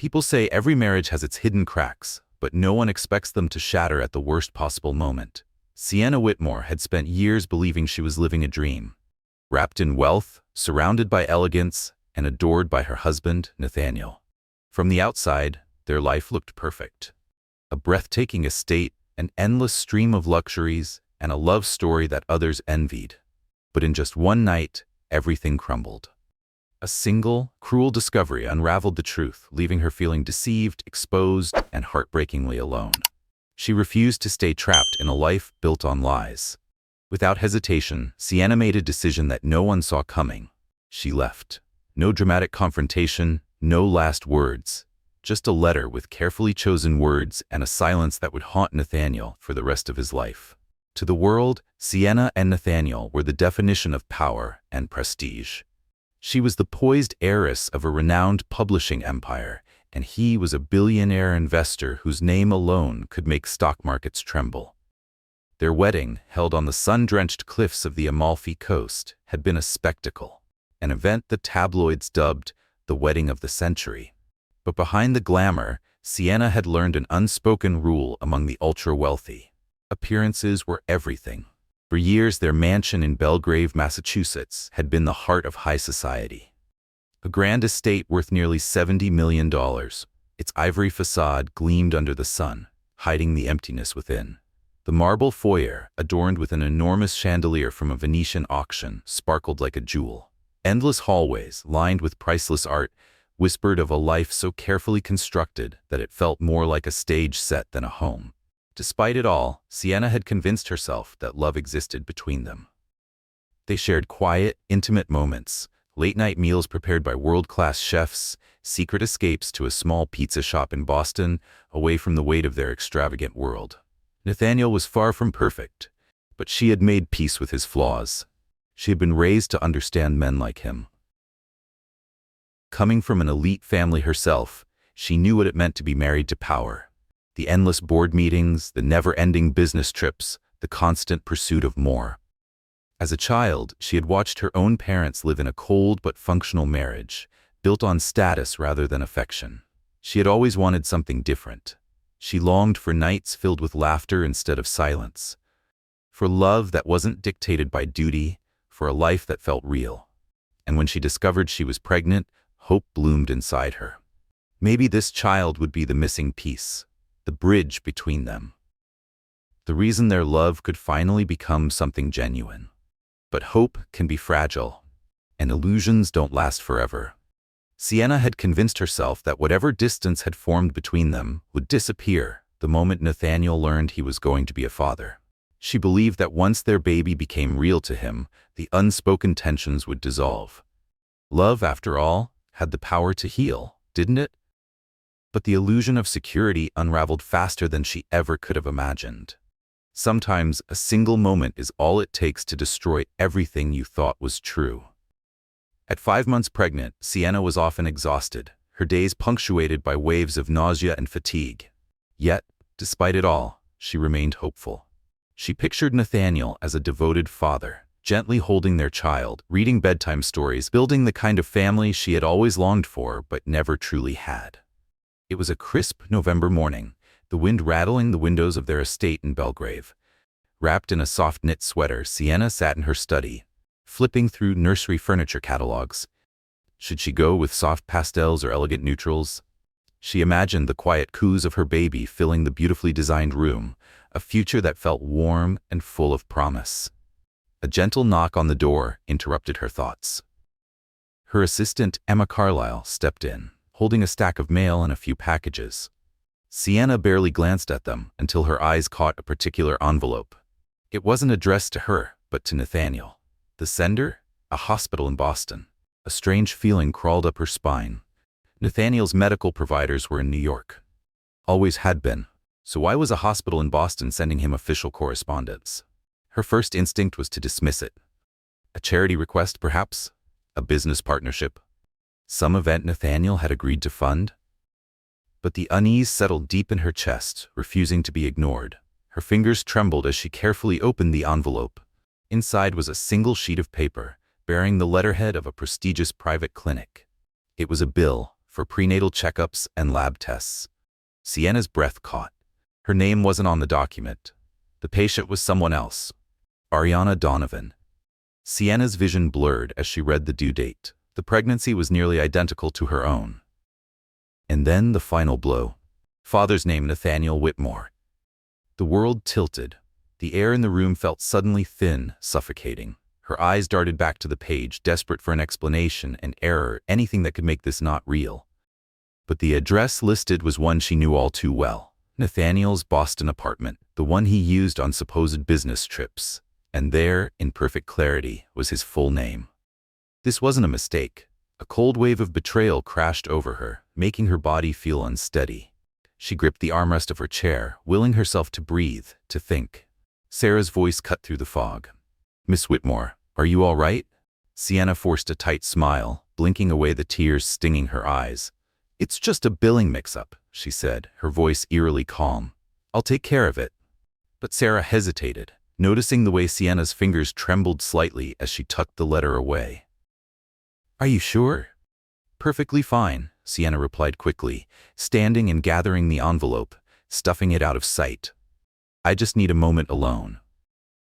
People say every marriage has its hidden cracks, but no one expects them to shatter at the worst possible moment. Sienna Whitmore had spent years believing she was living a dream. Wrapped in wealth, surrounded by elegance, and adored by her husband, Nathaniel. From the outside, their life looked perfect. A breathtaking estate, an endless stream of luxuries, and a love story that others envied. But in just one night, everything crumbled. A single, cruel discovery unraveled the truth, leaving her feeling deceived, exposed, and heartbreakingly alone. She refused to stay trapped in a life built on lies. Without hesitation, Sienna made a decision that no one saw coming. She left. No dramatic confrontation, no last words. Just a letter with carefully chosen words and a silence that would haunt Nathaniel for the rest of his life. To the world, Sienna and Nathaniel were the definition of power and prestige. She was the poised heiress of a renowned publishing empire, and he was a billionaire investor whose name alone could make stock markets tremble. Their wedding, held on the sun-drenched cliffs of the Amalfi Coast, had been a spectacle, an event the tabloids dubbed the wedding of the century. But behind the glamour, Sienna had learned an unspoken rule among the ultra-wealthy. Appearances were everything. For years, their mansion in Belgrave, Massachusetts, had been the heart of high society. A grand estate worth nearly $70 million. Its ivory facade gleamed under the sun, hiding the emptiness within. The marble foyer, adorned with an enormous chandelier from a Venetian auction, sparkled like a jewel. Endless hallways, lined with priceless art, whispered of a life so carefully constructed that it felt more like a stage set than a home. Despite it all, Sienna had convinced herself that love existed between them. They shared quiet, intimate moments, late-night meals prepared by world-class chefs, secret escapes to a small pizza shop in Boston, away from the weight of their extravagant world. Nathaniel was far from perfect, but she had made peace with his flaws. She had been raised to understand men like him. Coming from an elite family herself, she knew what it meant to be married to power. The endless board meetings, the never-ending business trips, the constant pursuit of more. As a child, she had watched her own parents live in a cold but functional marriage, built on status rather than affection. She had always wanted something different. She longed for nights filled with laughter instead of silence, for love that wasn't dictated by duty, for a life that felt real. And when she discovered she was pregnant, hope bloomed inside her. Maybe this child would be the missing piece, the bridge between them. The reason their love could finally become something genuine. But hope can be fragile, and illusions don't last forever. Sienna had convinced herself that whatever distance had formed between them would disappear the moment Nathaniel learned he was going to be a father. She believed that once their baby became real to him, the unspoken tensions would dissolve. Love, after all, had the power to heal, didn't it? But the illusion of security unraveled faster than she ever could have imagined. Sometimes a single moment is all it takes to destroy everything you thought was true. At 5 months pregnant, Sienna was often exhausted, her days punctuated by waves of nausea and fatigue. Yet, despite it all, she remained hopeful. She pictured Nathaniel as a devoted father, gently holding their child, reading bedtime stories, building the kind of family she had always longed for but never truly had. It was a crisp November morning, the wind rattling the windows of their estate in Belgrave. Wrapped in a soft knit sweater, Sienna sat in her study, flipping through nursery furniture catalogs. Should she go with soft pastels or elegant neutrals? She imagined the quiet coos of her baby filling the beautifully designed room, a future that felt warm and full of promise. A gentle knock on the door interrupted her thoughts. Her assistant, Emma Carlyle, stepped in, holding a stack of mail and a few packages. Sienna barely glanced at them until her eyes caught a particular envelope. It wasn't addressed to her, but to Nathaniel. The sender? A hospital in Boston. A strange feeling crawled up her spine. Nathaniel's medical providers were in New York. Always had been. So why was a hospital in Boston sending him official correspondence? Her first instinct was to dismiss it. A charity request, perhaps? A business partnership? Some event Nathaniel had agreed to fund? But the unease settled deep in her chest, refusing to be ignored. Her fingers trembled as she carefully opened the envelope. Inside was a single sheet of paper, bearing the letterhead of a prestigious private clinic. It was a bill, for prenatal checkups and lab tests. Sienna's breath caught. Her name wasn't on the document. The patient was someone else. Ariana Donovan. Sienna's vision blurred as she read the due date. The pregnancy was nearly identical to her own. And then the final blow. Father's name, Nathaniel Whitmore. The world tilted. The air in the room felt suddenly thin, suffocating. Her eyes darted back to the page, desperate for an explanation, an error, anything that could make this not real. But the address listed was one she knew all too well. Nathaniel's Boston apartment, the one he used on supposed business trips. And there, in perfect clarity, was his full name. This wasn't a mistake. A cold wave of betrayal crashed over her, making her body feel unsteady. She gripped the armrest of her chair, willing herself to breathe, to think. Sarah's voice cut through the fog. "Miss Whitmore, are you all right?" Sienna forced a tight smile, blinking away the tears stinging her eyes. "It's just a billing mix-up," she said, her voice eerily calm. "I'll take care of it." But Sarah hesitated, noticing the way Sienna's fingers trembled slightly as she tucked the letter away. "Are you sure?" "Perfectly fine," Sienna replied quickly, standing and gathering the envelope, stuffing it out of sight. "I just need a moment alone."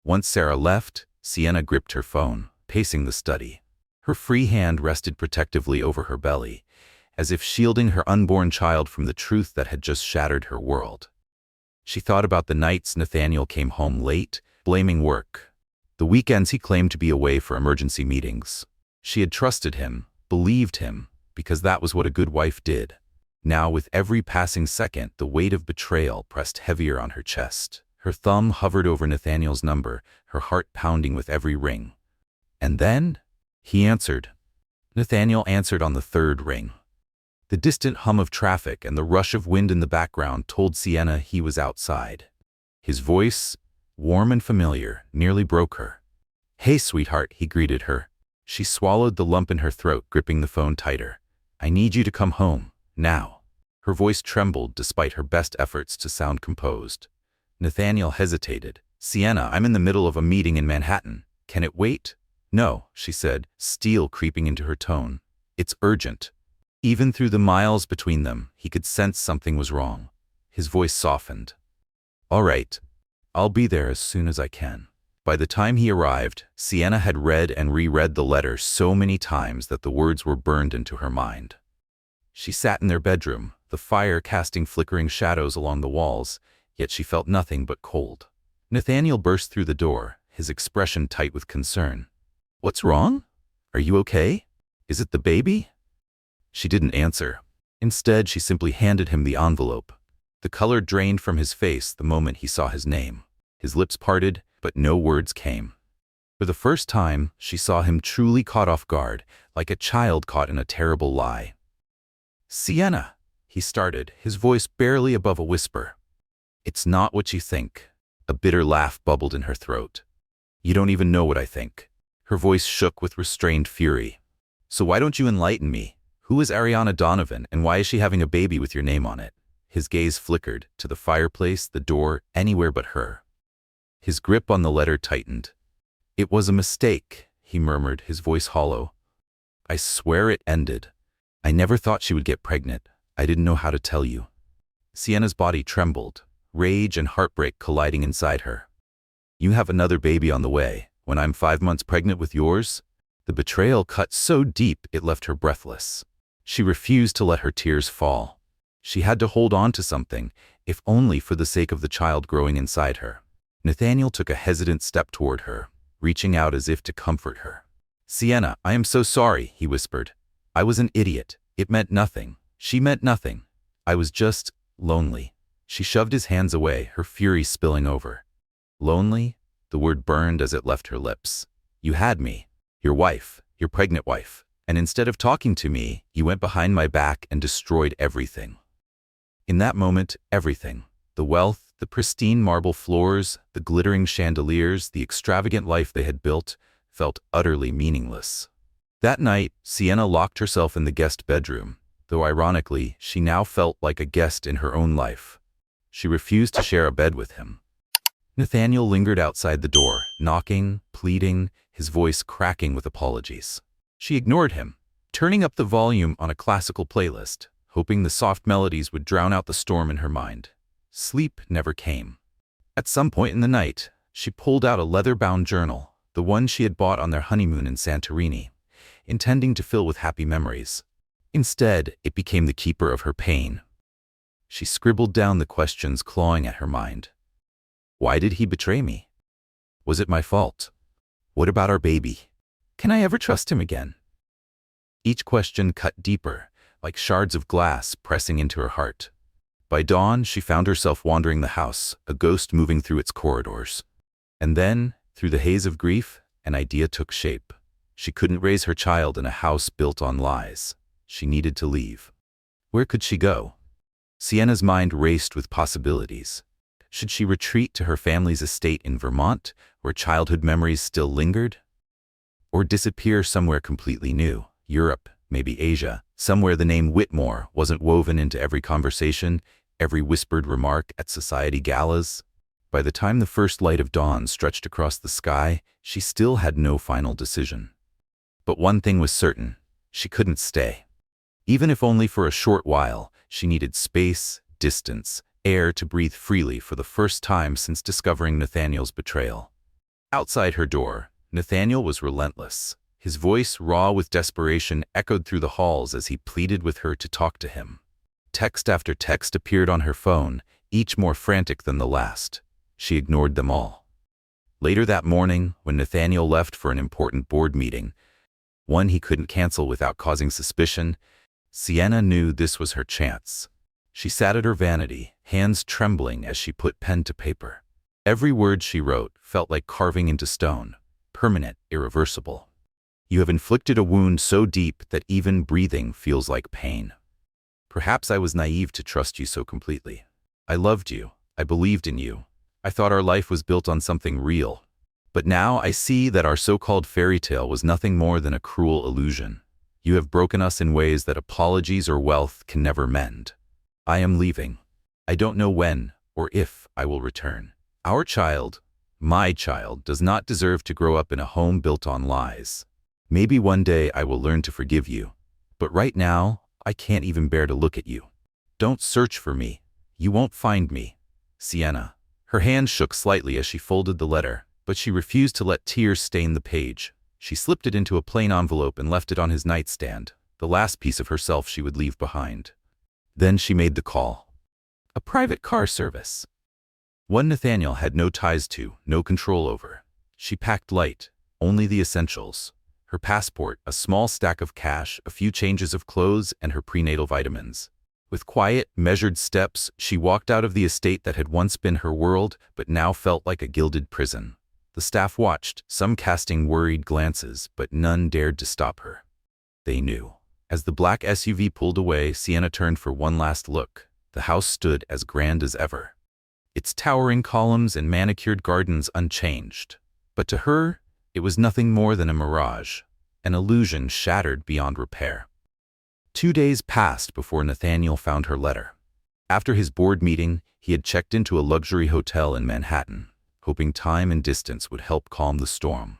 Once Sarah left, Sienna gripped her phone, pacing the study. Her free hand rested protectively over her belly, as if shielding her unborn child from the truth that had just shattered her world. She thought about the nights Nathaniel came home late, blaming work. The weekends he claimed to be away for emergency meetings. She had trusted him, believed him, because that was what a good wife did. Now, with every passing second, the weight of betrayal pressed heavier on her chest. Her thumb hovered over Nathaniel's number, her heart pounding with every ring. And then, he answered. Nathaniel answered on the third ring. The distant hum of traffic and the rush of wind in the background told Sienna he was outside. His voice, warm and familiar, nearly broke her. "Hey, sweetheart," he greeted her. She swallowed the lump in her throat, gripping the phone tighter. "I need you to come home, now." Her voice trembled despite her best efforts to sound composed. Nathaniel hesitated. "Sienna, I'm in the middle of a meeting in Manhattan. Can it wait?" "No," she said, steel creeping into her tone. "It's urgent." Even through the miles between them, he could sense something was wrong. His voice softened. "All right. I'll be there as soon as I can." By the time he arrived, Sienna had read and reread the letter so many times that the words were burned into her mind. She sat in their bedroom, the fire casting flickering shadows along the walls, yet she felt nothing but cold. Nathaniel burst through the door, his expression tight with concern. "What's wrong? Are you okay? Is it the baby?" She didn't answer. Instead, she simply handed him the envelope. The color drained from his face the moment he saw his name. His lips parted, but no words came. For the first time, she saw him truly caught off guard, like a child caught in a terrible lie. "Sienna," he started, his voice barely above a whisper. "It's not what you think." A bitter laugh bubbled in her throat. "You don't even know what I think." Her voice shook with restrained fury. "So why don't you enlighten me? Who is Ariana Donovan, and why is she having a baby with your name on it?" His gaze flickered, to the fireplace, the door, anywhere but her. His grip on the letter tightened. "It was a mistake," he murmured, his voice hollow. "I swear it ended. I never thought she would get pregnant. I didn't know how to tell you." Sienna's body trembled, rage and heartbreak colliding inside her. "You have another baby on the way, when I'm 5 months pregnant with yours?" The betrayal cut so deep it left her breathless. She refused to let her tears fall. She had to hold on to something, if only for the sake of the child growing inside her. Nathaniel took a hesitant step toward her, reaching out as if to comfort her. "Sienna, I am so sorry," he whispered. "I was an idiot. It meant nothing. She meant nothing. I was just lonely." She shoved his hands away, her fury spilling over. "Lonely?" The word burned as it left her lips. "You had me, your wife, your pregnant wife. And instead of talking to me, you went behind my back and destroyed everything." In that moment, everything. The wealth, the pristine marble floors, the glittering chandeliers, the extravagant life they had built, felt utterly meaningless. That night, Sienna locked herself in the guest bedroom, though ironically, she now felt like a guest in her own life. She refused to share a bed with him. Nathaniel lingered outside the door, knocking, pleading, his voice cracking with apologies. She ignored him, turning up the volume on a classical playlist, hoping the soft melodies would drown out the storm in her mind. Sleep never came. At some point in the night, she pulled out a leather-bound journal, the one she had bought on their honeymoon in Santorini, intending to fill with happy memories. Instead, it became the keeper of her pain. She scribbled down the questions clawing at her mind. Why did he betray me? Was it my fault? What about our baby? Can I ever trust him again? Each question cut deeper, like shards of glass pressing into her heart. By dawn, she found herself wandering the house, a ghost moving through its corridors. And then, through the haze of grief, an idea took shape. She couldn't raise her child in a house built on lies. She needed to leave. Where could she go? Sienna's mind raced with possibilities. Should she retreat to her family's estate in Vermont, where childhood memories still lingered? Or disappear somewhere completely new, Europe, maybe Asia, somewhere the name Whitmore wasn't woven into every conversation, every whispered remark at society galas? By the time the first light of dawn stretched across the sky, she still had no final decision. But one thing was certain, she couldn't stay. Even if only for a short while, she needed space, distance, air to breathe freely for the first time since discovering Nathaniel's betrayal. Outside her door, Nathaniel was relentless. His voice, raw with desperation, echoed through the halls as he pleaded with her to talk to him. Text after text appeared on her phone, each more frantic than the last. She ignored them all. Later that morning, when Nathaniel left for an important board meeting, one he couldn't cancel without causing suspicion, Sienna knew this was her chance. She sat at her vanity, hands trembling as she put pen to paper. Every word she wrote felt like carving into stone, permanent, irreversible. You have inflicted a wound so deep that even breathing feels like pain. Perhaps I was naive to trust you so completely. I loved you. I believed in you. I thought our life was built on something real. But now I see that our so-called fairy tale was nothing more than a cruel illusion. You have broken us in ways that apologies or wealth can never mend. I am leaving. I don't know when or if I will return. Our child, my child, does not deserve to grow up in a home built on lies. Maybe one day I will learn to forgive you. But right now, I can't even bear to look at you. Don't search for me. You won't find me. Sienna. Her hand shook slightly as she folded the letter, but she refused to let tears stain the page. She slipped it into a plain envelope and left it on his nightstand, the last piece of herself she would leave behind. Then she made the call. A private car service. One Nathaniel had no ties to, no control over. She packed light, only the essentials. Her passport, a small stack of cash, a few changes of clothes, and her prenatal vitamins. With quiet, measured steps, she walked out of the estate that had once been her world, but now felt like a gilded prison. The staff watched, some casting worried glances, but none dared to stop her. They knew. As the black SUV pulled away, Sienna turned for one last look. The house stood as grand as ever, its towering columns and manicured gardens unchanged. But to her, it was nothing more than a mirage, an illusion shattered beyond repair. 2 days passed before Nathaniel found her letter. After his board meeting, he had checked into a luxury hotel in Manhattan, hoping time and distance would help calm the storm.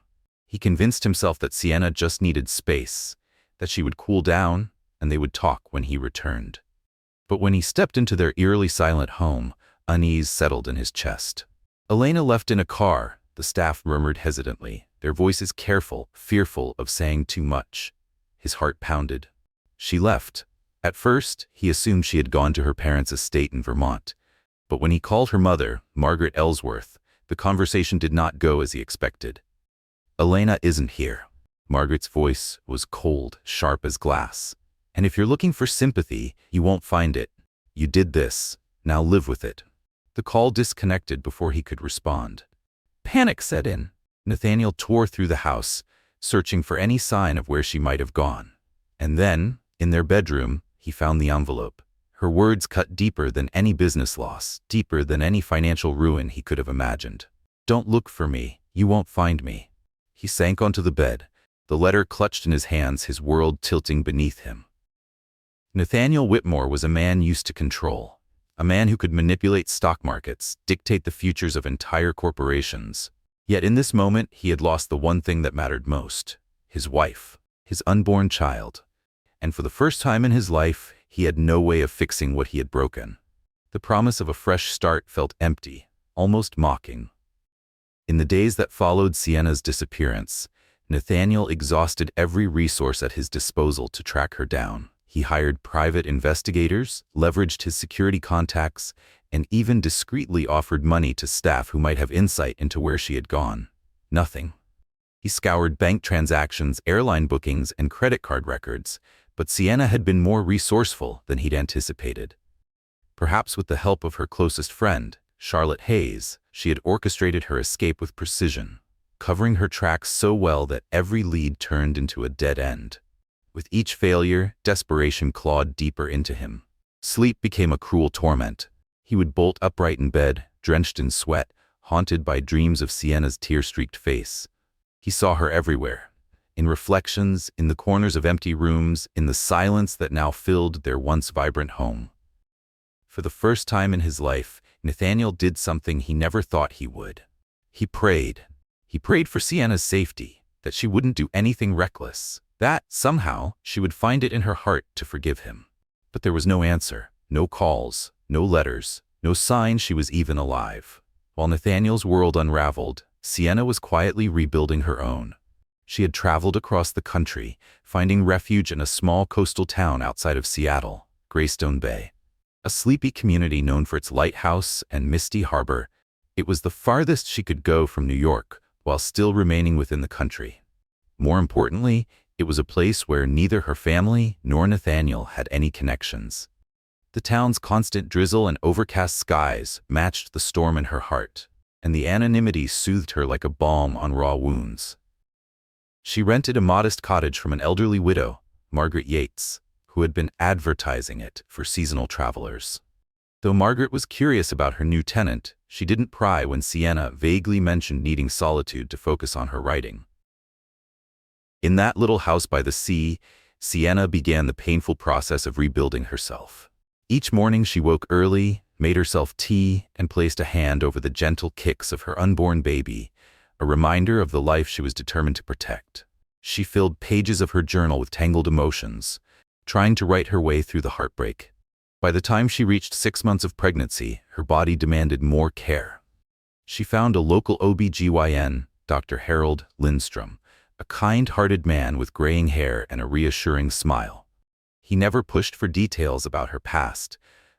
He convinced himself that Sienna just needed space, that she would cool down, and they would talk when he returned. But when he stepped into their eerily silent home, unease settled in his chest. Elena left in a car, the staff murmured hesitantly, their voices careful, fearful of saying too much. His heart pounded. She left. At first, he assumed she had gone to her parents' estate in Vermont. But when he called her mother, Margaret Ellsworth, the conversation did not go as he expected. Elena isn't here. Margaret's voice was cold, sharp as glass. And if you're looking for sympathy, you won't find it. You did this. Now live with it. The call disconnected before he could respond. Panic set in. Nathaniel tore through the house, searching for any sign of where she might have gone. And then, in their bedroom, he found the envelope. Her words cut deeper than any business loss, deeper than any financial ruin he could have imagined. Don't look for me. You won't find me. He sank onto the bed, the letter clutched in his hands, his world tilting beneath him. Nathaniel Whitmore was a man used to control, a man who could manipulate stock markets, dictate the futures of entire corporations. Yet in this moment, he had lost the one thing that mattered most, his wife, his unborn child. and for the first time in his life, he had no way of fixing what he had broken. The promise of a fresh start felt empty, almost mocking. In the days that followed Sienna's disappearance, Nathaniel exhausted every resource at his disposal to track her down. He hired private investigators, leveraged his security contacts, and even discreetly offered money to staff who might have insight into where she had gone. Nothing. He scoured bank transactions, airline bookings, and credit card records, but Sienna had been more resourceful than he'd anticipated. Perhaps with the help of her closest friend, Charlotte Hayes, she had orchestrated her escape with precision, covering her tracks so well that every lead turned into a dead end. With each failure, desperation clawed deeper into him. Sleep became a cruel torment. He would bolt upright in bed, drenched in sweat, haunted by dreams of Sienna's tear-streaked face. He saw her everywhere, in reflections, in the corners of empty rooms, in the silence that now filled their once vibrant home. For the first time in his life, Nathaniel did something he never thought he would. He prayed. He prayed for Sienna's safety, that she wouldn't do anything reckless, that, somehow, she would find it in her heart to forgive him. But there was no answer, no calls, no letters, no sign she was even alive. While Nathaniel's world unraveled, Sienna was quietly rebuilding her own. She had traveled across the country, finding refuge in a small coastal town outside of Seattle, Greystone Bay. A sleepy community known for its lighthouse and misty harbor, it was the farthest she could go from New York while still remaining within the country. More importantly, it was a place where neither her family nor Nathaniel had any connections. The town's constant drizzle and overcast skies matched the storm in her heart, and the anonymity soothed her like a balm on raw wounds. She rented a modest cottage from an elderly widow, Margaret Yates, who had been advertising it for seasonal travelers. Though Margaret was curious about her new tenant, she didn't pry when Sienna vaguely mentioned needing solitude to focus on her writing. In that little house by the sea, Sienna began the painful process of rebuilding herself. Each morning she woke early, made herself tea, and placed a hand over the gentle kicks of her unborn baby, a reminder of the life she was determined to protect. She filled pages of her journal with tangled emotions, trying to write her way through the heartbreak. By the time she reached 6 months of pregnancy, her body demanded more care. She found a local OB/GYN, Dr. Harold Lindstrom, a kind-hearted man with graying hair and a reassuring smile. He never pushed for details about her past,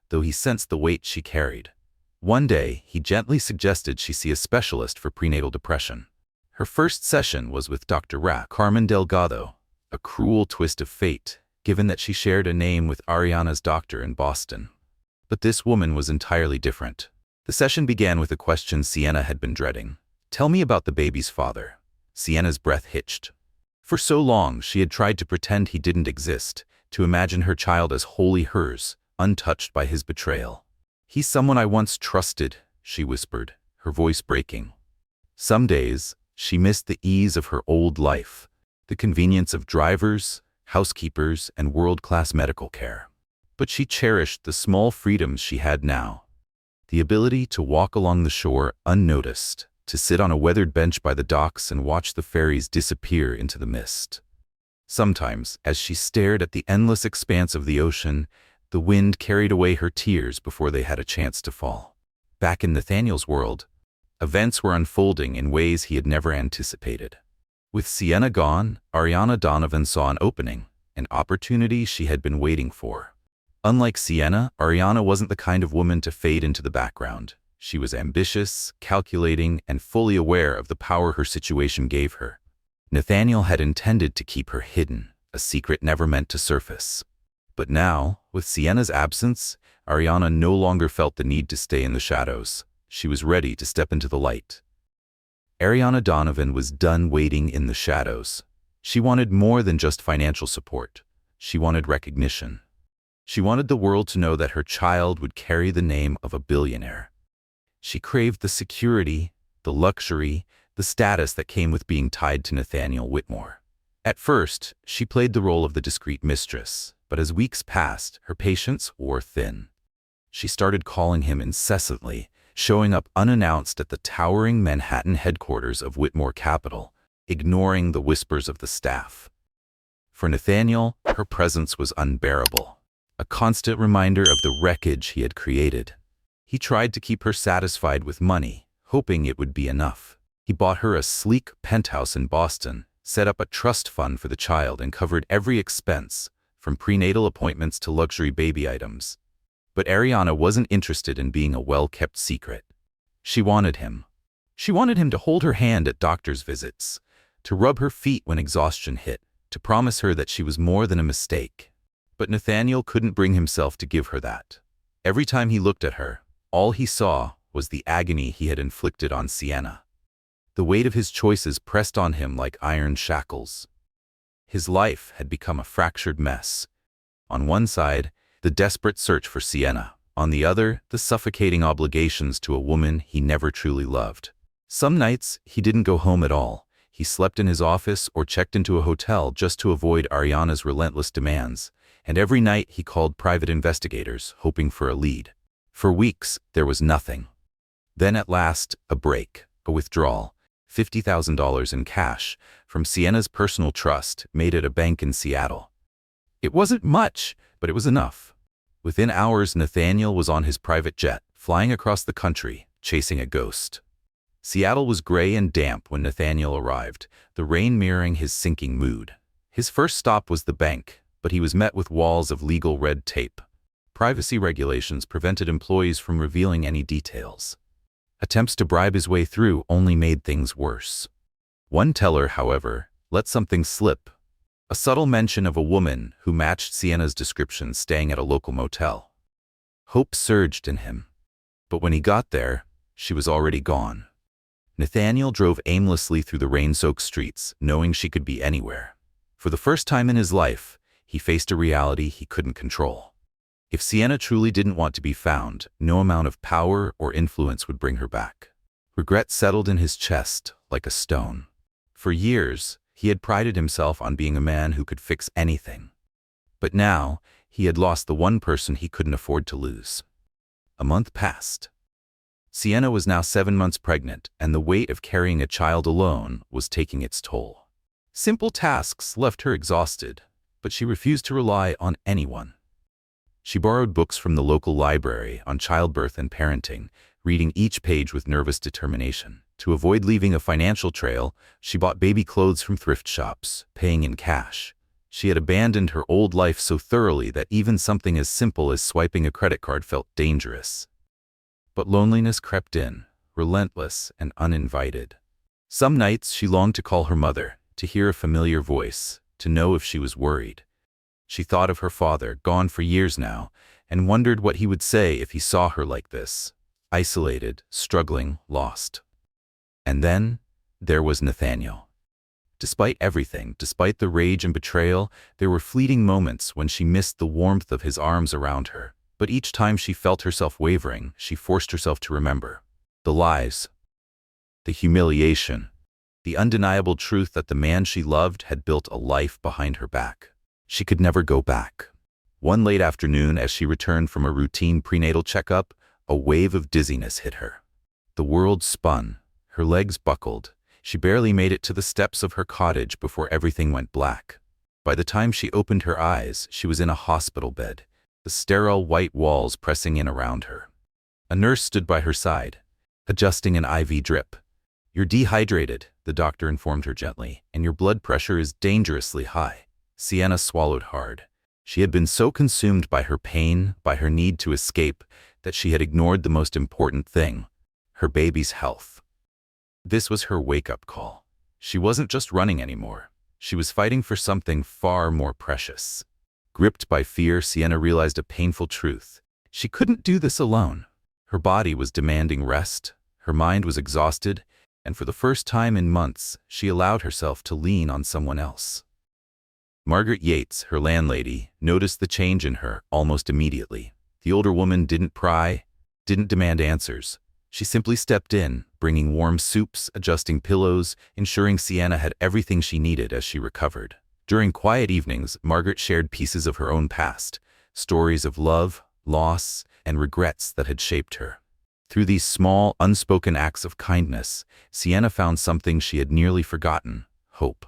though he sensed the weight she carried. One day, he gently suggested she see a specialist for prenatal depression. Her first session was with Dr. Carmen Delgado, a cruel twist of fate, given that she shared a name with Ariana's doctor in Boston. But this woman was entirely different. The session began with a question Sienna had been dreading. "Tell me about the baby's father." Sienna's breath hitched. For so long, she had tried to pretend he didn't exist, to imagine her child as wholly hers, untouched by his betrayal. "He's someone I once trusted," she whispered, her voice breaking. Some days, she missed the ease of her old life, the convenience of drivers, housekeepers, and world-class medical care. But she cherished the small freedoms she had now. The ability to walk along the shore unnoticed, to sit on a weathered bench by the docks and watch the ferries disappear into the mist. Sometimes, as she stared at the endless expanse of the ocean, the wind carried away her tears before they had a chance to fall. Back in Nathaniel's world, events were unfolding in ways he had never anticipated. With Sienna gone, Ariana Donovan saw an opening, an opportunity she had been waiting for. Unlike Sienna, Ariana wasn't the kind of woman to fade into the background. She was ambitious, calculating, and fully aware of the power her situation gave her. Nathaniel had intended to keep her hidden, a secret never meant to surface. But now, with Sienna's absence, Ariana no longer felt the need to stay in the shadows. She was ready to step into the light. Ariana Donovan was done waiting in the shadows. She wanted more than just financial support. She wanted recognition. She wanted the world to know that her child would carry the name of a billionaire. She craved the security, the luxury, the status that came with being tied to Nathaniel Whitmore. At first, she played the role of the discreet mistress, but as weeks passed, her patience wore thin. She started calling him incessantly, showing up unannounced at the towering Manhattan headquarters of Whitmore Capital, ignoring the whispers of the staff. For Nathaniel, her presence was unbearable, a constant reminder of the wreckage he had created. He tried to keep her satisfied with money, hoping it would be enough. He bought her a sleek penthouse in Boston, set up a trust fund for the child, and covered every expense, from prenatal appointments to luxury baby items. But Ariana wasn't interested in being a well-kept secret. She wanted him. She wanted him to hold her hand at doctor's visits, to rub her feet when exhaustion hit, to promise her that she was more than a mistake. But Nathaniel couldn't bring himself to give her that. Every time he looked at her, all he saw was the agony he had inflicted on Sienna. The weight of his choices pressed on him like iron shackles. His life had become a fractured mess. On one side, the desperate search for Sienna. On the other, the suffocating obligations to a woman he never truly loved. Some nights, he didn't go home at all. He slept in his office or checked into a hotel just to avoid Ariana's relentless demands. And every night he called private investigators, hoping for a lead. For weeks, there was nothing. Then at last, a break, a withdrawal. $50,000 in cash from Sienna's personal trust made at a bank in Seattle. It wasn't much, but it was enough. Within hours, Nathaniel was on his private jet, flying across the country, chasing a ghost. Seattle was gray and damp when Nathaniel arrived, the rain mirroring his sinking mood. His first stop was the bank, but he was met with walls of legal red tape. Privacy regulations prevented employees from revealing any details. Attempts to bribe his way through only made things worse. One teller, however, let something slip. A subtle mention of a woman who matched Sienna's description staying at a local motel. Hope surged in him. But when he got there, she was already gone. Nathaniel drove aimlessly through the rain-soaked streets, knowing she could be anywhere. For the first time in his life, he faced a reality he couldn't control. If Sienna truly didn't want to be found, no amount of power or influence would bring her back. Regret settled in his chest like a stone. For years, he had prided himself on being a man who could fix anything. But now, he had lost the one person he couldn't afford to lose. A month passed. Sienna was now 7 months pregnant, and the weight of carrying a child alone was taking its toll. Simple tasks left her exhausted, but she refused to rely on anyone. She borrowed books from the local library on childbirth and parenting, reading each page with nervous determination. To avoid leaving a financial trail, she bought baby clothes from thrift shops, paying in cash. She had abandoned her old life so thoroughly that even something as simple as swiping a credit card felt dangerous. But loneliness crept in, relentless and uninvited. Some nights she longed to call her mother, to hear a familiar voice, to know if she was worried. She thought of her father, gone for years now, and wondered what he would say if he saw her like this, isolated, struggling, lost. And then, there was Nathaniel. Despite everything, despite the rage and betrayal, there were fleeting moments when she missed the warmth of his arms around her. But each time she felt herself wavering, she forced herself to remember. The lies, the humiliation, the undeniable truth that the man she loved had built a life behind her back. She could never go back. One late afternoon, as she returned from a routine prenatal checkup, a wave of dizziness hit her. The world spun. Her legs buckled. She barely made it to the steps of her cottage before everything went black. By the time she opened her eyes, she was in a hospital bed, the sterile white walls pressing in around her. A nurse stood by her side, adjusting an IV drip. "You're dehydrated," the doctor informed her gently, "and your blood pressure is dangerously high." Sienna swallowed hard. She had been so consumed by her pain, by her need to escape, that she had ignored the most important thing, her baby's health. This was her wake-up call. She wasn't just running anymore. She was fighting for something far more precious. Gripped by fear, Sienna realized a painful truth. She couldn't do this alone. Her body was demanding rest, her mind was exhausted, and for the first time in months, she allowed herself to lean on someone else. Margaret Yates, her landlady, noticed the change in her almost immediately. The older woman didn't pry, didn't demand answers. She simply stepped in, bringing warm soups, adjusting pillows, ensuring Sienna had everything she needed as she recovered. During quiet evenings, Margaret shared pieces of her own past, stories of love, loss, and regrets that had shaped her. Through these small, unspoken acts of kindness, Sienna found something she had nearly forgotten: hope.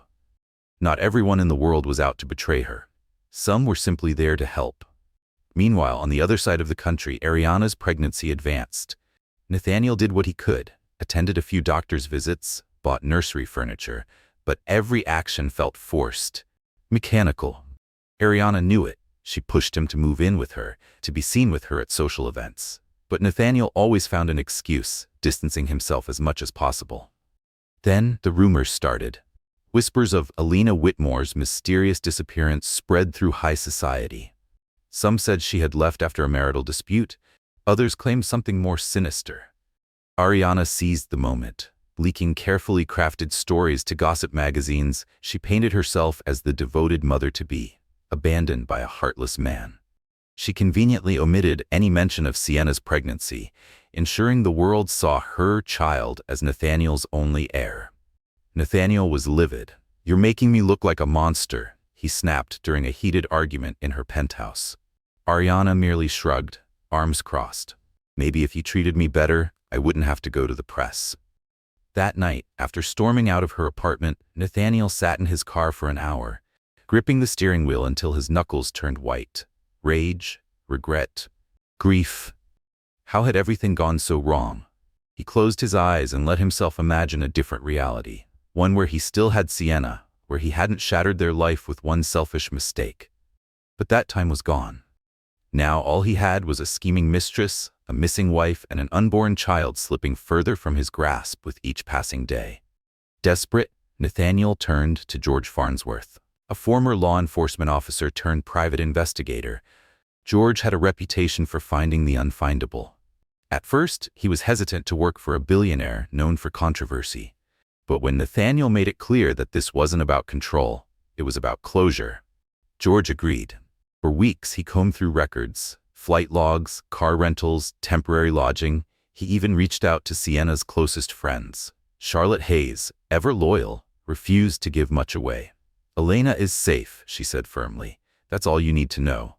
Not everyone in the world was out to betray her. Some were simply there to help. Meanwhile, on the other side of the country, Ariana's pregnancy advanced. Nathaniel did what he could, attended a few doctor's visits, bought nursery furniture, but every action felt forced, mechanical. Ariana knew it. She pushed him to move in with her, to be seen with her at social events. But Nathaniel always found an excuse, distancing himself as much as possible. Then the rumors started. Whispers of Sienna Whitmore's mysterious disappearance spread through high society. Some said she had left after a marital dispute. Others claimed something more sinister. Ariana seized the moment. Leaking carefully crafted stories to gossip magazines, she painted herself as the devoted mother-to-be, abandoned by a heartless man. She conveniently omitted any mention of Sienna's pregnancy, ensuring the world saw her child as Nathaniel's only heir. Nathaniel was livid. "You're making me look like a monster," he snapped during a heated argument in her penthouse. Ariana merely shrugged, arms crossed. "Maybe if you treated me better, I wouldn't have to go to the press." That night, after storming out of her apartment, Nathaniel sat in his car for an hour, gripping the steering wheel until his knuckles turned white. Rage, regret, grief. How had everything gone so wrong? He closed his eyes and let himself imagine a different reality, one where he still had Sienna, where he hadn't shattered their life with one selfish mistake. But that time was gone. Now all he had was a scheming mistress, a missing wife, and an unborn child slipping further from his grasp with each passing day. Desperate, Nathaniel turned to George Farnsworth, a former law enforcement officer turned private investigator. George had a reputation for finding the unfindable. At first, he was hesitant to work for a billionaire known for controversy. But when Nathaniel made it clear that this wasn't about control, it was about closure, George agreed. For weeks, he combed through records, flight logs, car rentals, temporary lodging. He even reached out to Sienna's closest friends. Charlotte Hayes, ever loyal, refused to give much away. "Elena is safe," she said firmly. "That's all you need to know."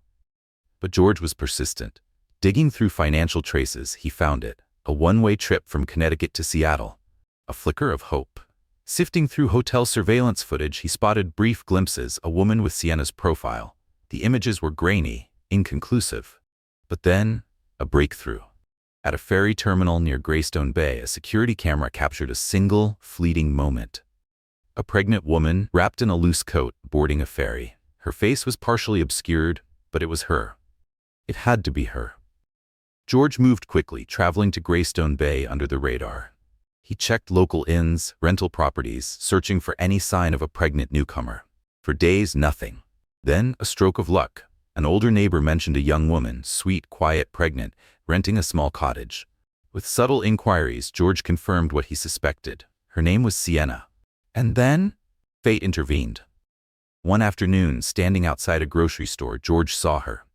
But George was persistent. Digging through financial traces, he found it. A one-way trip from Connecticut to Seattle. A flicker of hope. Sifting through hotel surveillance footage, he spotted brief glimpses, a woman with Sienna's profile. The images were grainy, inconclusive. But then, a breakthrough. At a ferry terminal near Greystone Bay, a security camera captured a single, fleeting moment. A pregnant woman, wrapped in a loose coat, boarding a ferry. Her face was partially obscured, but it was her. It had to be her. George moved quickly, traveling to Greystone Bay under the radar. He checked local inns, rental properties, searching for any sign of a pregnant newcomer. For days, nothing. Then, a stroke of luck. An older neighbor mentioned a young woman, sweet, quiet, pregnant, renting a small cottage. With subtle inquiries, George confirmed what he suspected. Her name was Sienna. And then, fate intervened. One afternoon, standing outside a grocery store, George saw her.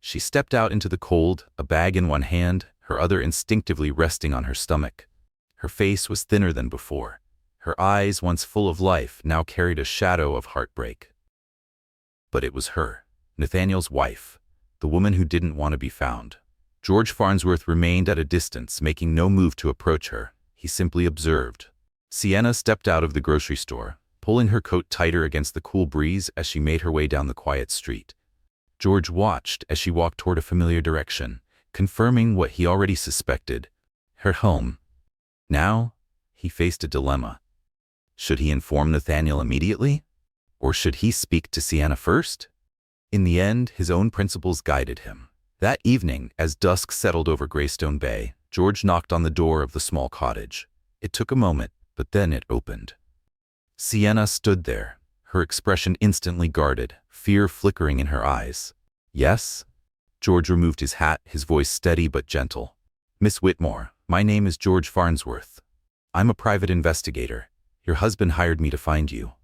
She stepped out into the cold, a bag in one hand, her other instinctively resting on her stomach. Her face was thinner than before. Her eyes, once full of life, now carried a shadow of heartbreak. But it was her, Nathaniel's wife, the woman who didn't want to be found. George Farnsworth remained at a distance, making no move to approach her. He simply observed. Sienna stepped out of the grocery store, pulling her coat tighter against the cool breeze as she made her way down the quiet street. George watched as she walked toward a familiar direction, confirming what he already suspected. Her home. Now, he faced a dilemma. Should he inform Nathaniel immediately? Or should he speak to Sienna first? In the end, his own principles guided him. That evening, as dusk settled over Greystone Bay, George knocked on the door of the small cottage. It took a moment, but then it opened. Sienna stood there, her expression instantly guarded, fear flickering in her eyes. "Yes?" George removed his hat, his voice steady but gentle. "Miss Whitmore, my name is George Farnsworth. I'm a private investigator. Your husband hired me to find you."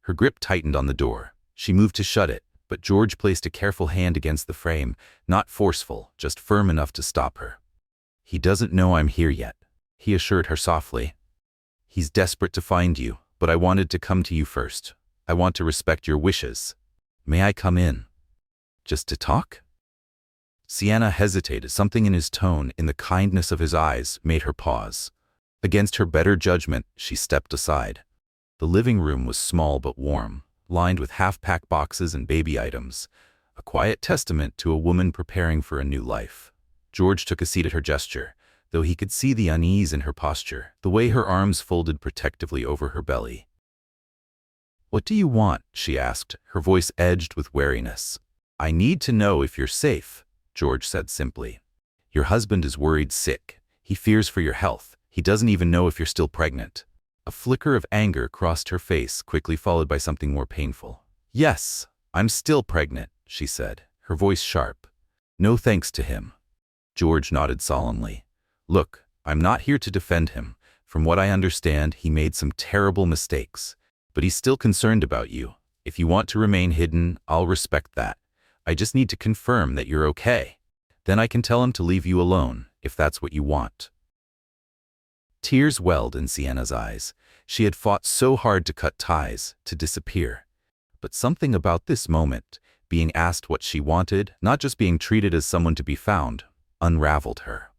Her grip tightened on the door. She moved to shut it, but George placed a careful hand against the frame, not forceful, just firm enough to stop her. "He doesn't know I'm here yet," he assured her softly. "He's desperate to find you, but I wanted to come to you first. I want to respect your wishes. May I come in? Just to talk?" Sienna hesitated. Something in his tone, in the kindness of his eyes, made her pause. Against her better judgment, she stepped aside. The living room was small but warm. lined with half-pack boxes and baby items, a quiet testament to a woman preparing for a new life. George took a seat at her gesture, though he could see the unease in her posture, the way her arms folded protectively over her belly. "What do you want?" she asked, her voice edged with wariness. "I need to know if you're safe," George said simply. "Your husband is worried sick. He fears for your health. He doesn't even know if you're still pregnant." A flicker of anger crossed her face, quickly followed by something more painful. "Yes, I'm still pregnant," she said, her voice sharp. "No thanks to him." George nodded solemnly. "Look, I'm not here to defend him. From what I understand, he made some terrible mistakes. But he's still concerned about you. If you want to remain hidden, I'll respect that. I just need to confirm that you're okay. Then I can tell him to leave you alone, if that's what you want." Tears welled in Sienna's eyes. She had fought so hard to cut ties, to disappear. But something about this moment, being asked what she wanted, not just being treated as someone to be found, unraveled her.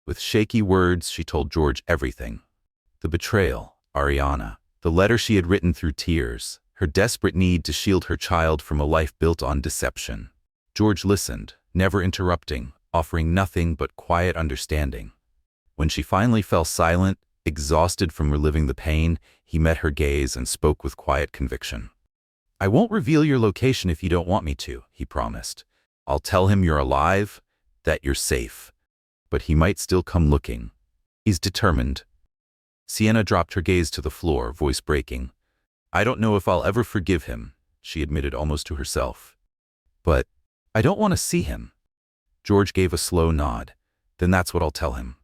With shaky words, she told George everything. The betrayal, Ariana, the letter she had written through tears, her desperate need to shield her child from a life built on deception. George listened, never interrupting, offering nothing but quiet understanding. When she finally fell silent, exhausted from reliving the pain, he met her gaze and spoke with quiet conviction. "I won't reveal your location if you don't want me to," he promised. "I'll tell him you're alive, that you're safe. But he might still come looking. He's determined." Sienna dropped her gaze to the floor, voice breaking. "I don't know if I'll ever forgive him," she admitted almost to herself. "But I don't want to see him." George gave a slow nod. "Then that's what I'll tell him."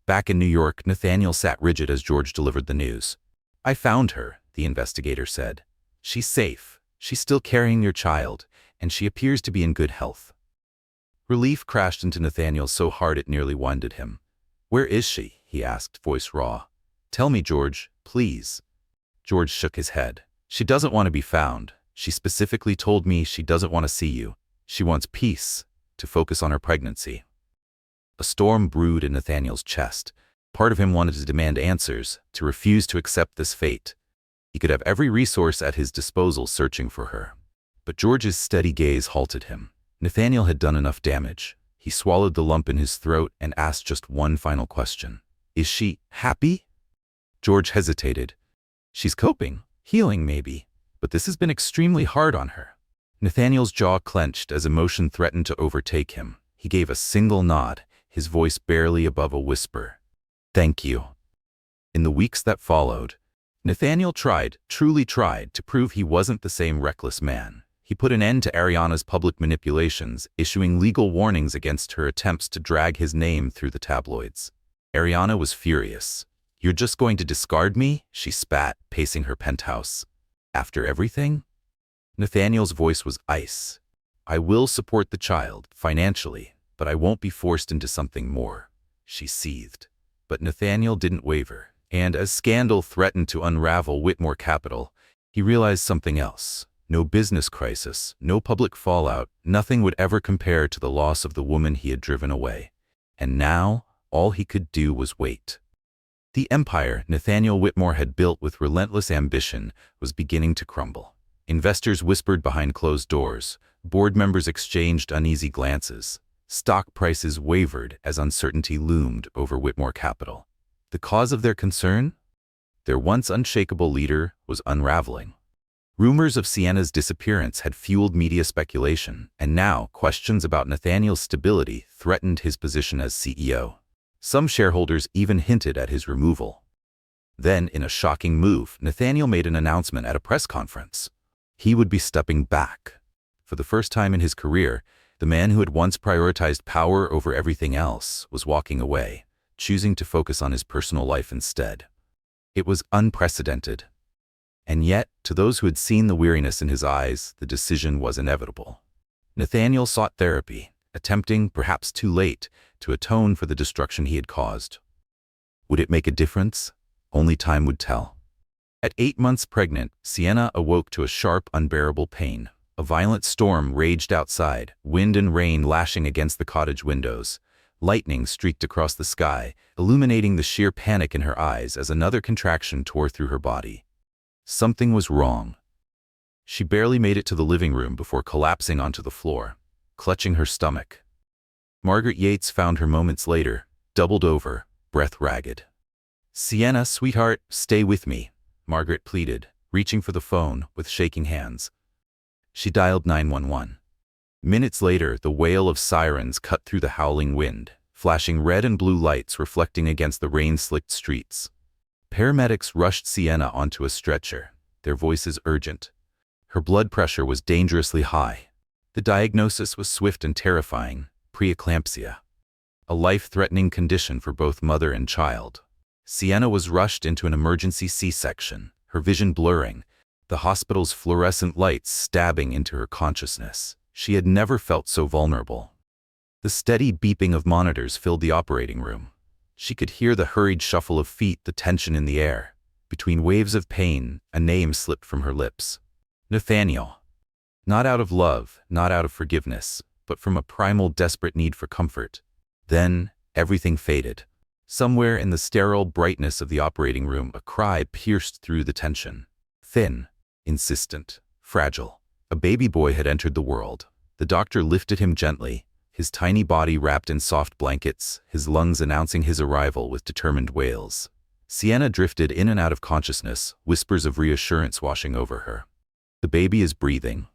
Back in New York, Nathaniel sat rigid as George delivered the news. "I found her," the investigator said. "She's safe. She's still carrying your child, and she appears to be in good health." Relief crashed into Nathaniel so hard it nearly winded him. "Where is she?" he asked, voice raw. "Tell me, George, please." George shook his head. "She doesn't want to be found. She specifically told me she doesn't want to see you. She wants peace, to focus on her pregnancy." A storm brewed in Nathaniel's chest. Part of him wanted to demand answers, to refuse to accept this fate. He could have every resource at his disposal searching for her. But George's steady gaze halted him. Nathaniel had done enough damage. He swallowed the lump in his throat and asked just one final question. "Is she happy?" George hesitated. "She's coping, healing maybe, but this has been extremely hard on her." Nathaniel's jaw clenched as emotion threatened to overtake him. He gave a single nod, his voice barely above a whisper. "Thank you." In the weeks that followed, Nathaniel truly tried, to prove he wasn't the same reckless man. He put an end to Ariana's public manipulations, issuing legal warnings against her attempts to drag his name through the tabloids. Ariana was furious. "You're just going to discard me?" she spat, pacing her penthouse. "After everything?" Nathaniel's voice was ice. "I will support the child, financially, but I won't be forced into something more," she seethed. But Nathaniel didn't waver, and as scandal threatened to unravel Whitmore Capital, he realized something else. No business crisis, no public fallout, nothing would ever compare to the loss of the woman he had driven away. And now, all he could do was wait. The empire Nathaniel Whitmore had built with relentless ambition was beginning to crumble. Investors whispered behind closed doors, board members exchanged uneasy glances. Stock prices wavered as uncertainty loomed over Whitmore Capital. The cause of their concern? Their once unshakable leader was unraveling. Rumors of Sienna's disappearance had fueled media speculation, and now questions about Nathaniel's stability threatened his position as CEO. Some shareholders even hinted at his removal. Then, in a shocking move, Nathaniel made an announcement at a press conference. He would be stepping back. For the first time in his career, the man who had once prioritized power over everything else was walking away, choosing to focus on his personal life instead. It was unprecedented. And yet, to those who had seen the weariness in his eyes, the decision was inevitable. Nathaniel sought therapy, attempting, perhaps too late, to atone for the destruction he had caused. Would it make a difference? Only time would tell. At 8 months pregnant, Sienna awoke to a sharp, unbearable pain. A violent storm raged outside, wind and rain lashing against the cottage windows. Lightning streaked across the sky, illuminating the sheer panic in her eyes as another contraction tore through her body. Something was wrong. She barely made it to the living room before collapsing onto the floor, clutching her stomach. Margaret Yates found her moments later, doubled over, breath ragged. "Sienna, sweetheart, stay with me," Margaret pleaded, reaching for the phone with shaking hands. She dialed 911. Minutes later, the wail of sirens cut through the howling wind, flashing red and blue lights reflecting against the rain-slicked streets. Paramedics rushed Sienna onto a stretcher, their voices urgent. Her blood pressure was dangerously high. The diagnosis was swift and terrifying: preeclampsia, a life-threatening condition for both mother and child. Sienna was rushed into an emergency C-section, her vision blurring, the hospital's fluorescent lights stabbing into her consciousness. She had never felt so vulnerable. The steady beeping of monitors filled the operating room. She could hear the hurried shuffle of feet, the tension in the air. Between waves of pain, a name slipped from her lips. Nathaniel. Not out of love, not out of forgiveness, but from a primal, desperate need for comfort. Then, everything faded. Somewhere in the sterile brightness of the operating room, a cry pierced through the tension. Thin, insistent, fragile. A baby boy had entered the world. The doctor lifted him gently, his tiny body wrapped in soft blankets, his lungs announcing his arrival with determined wails. Sienna drifted in and out of consciousness, whispers of reassurance washing over her. "The baby is breathing.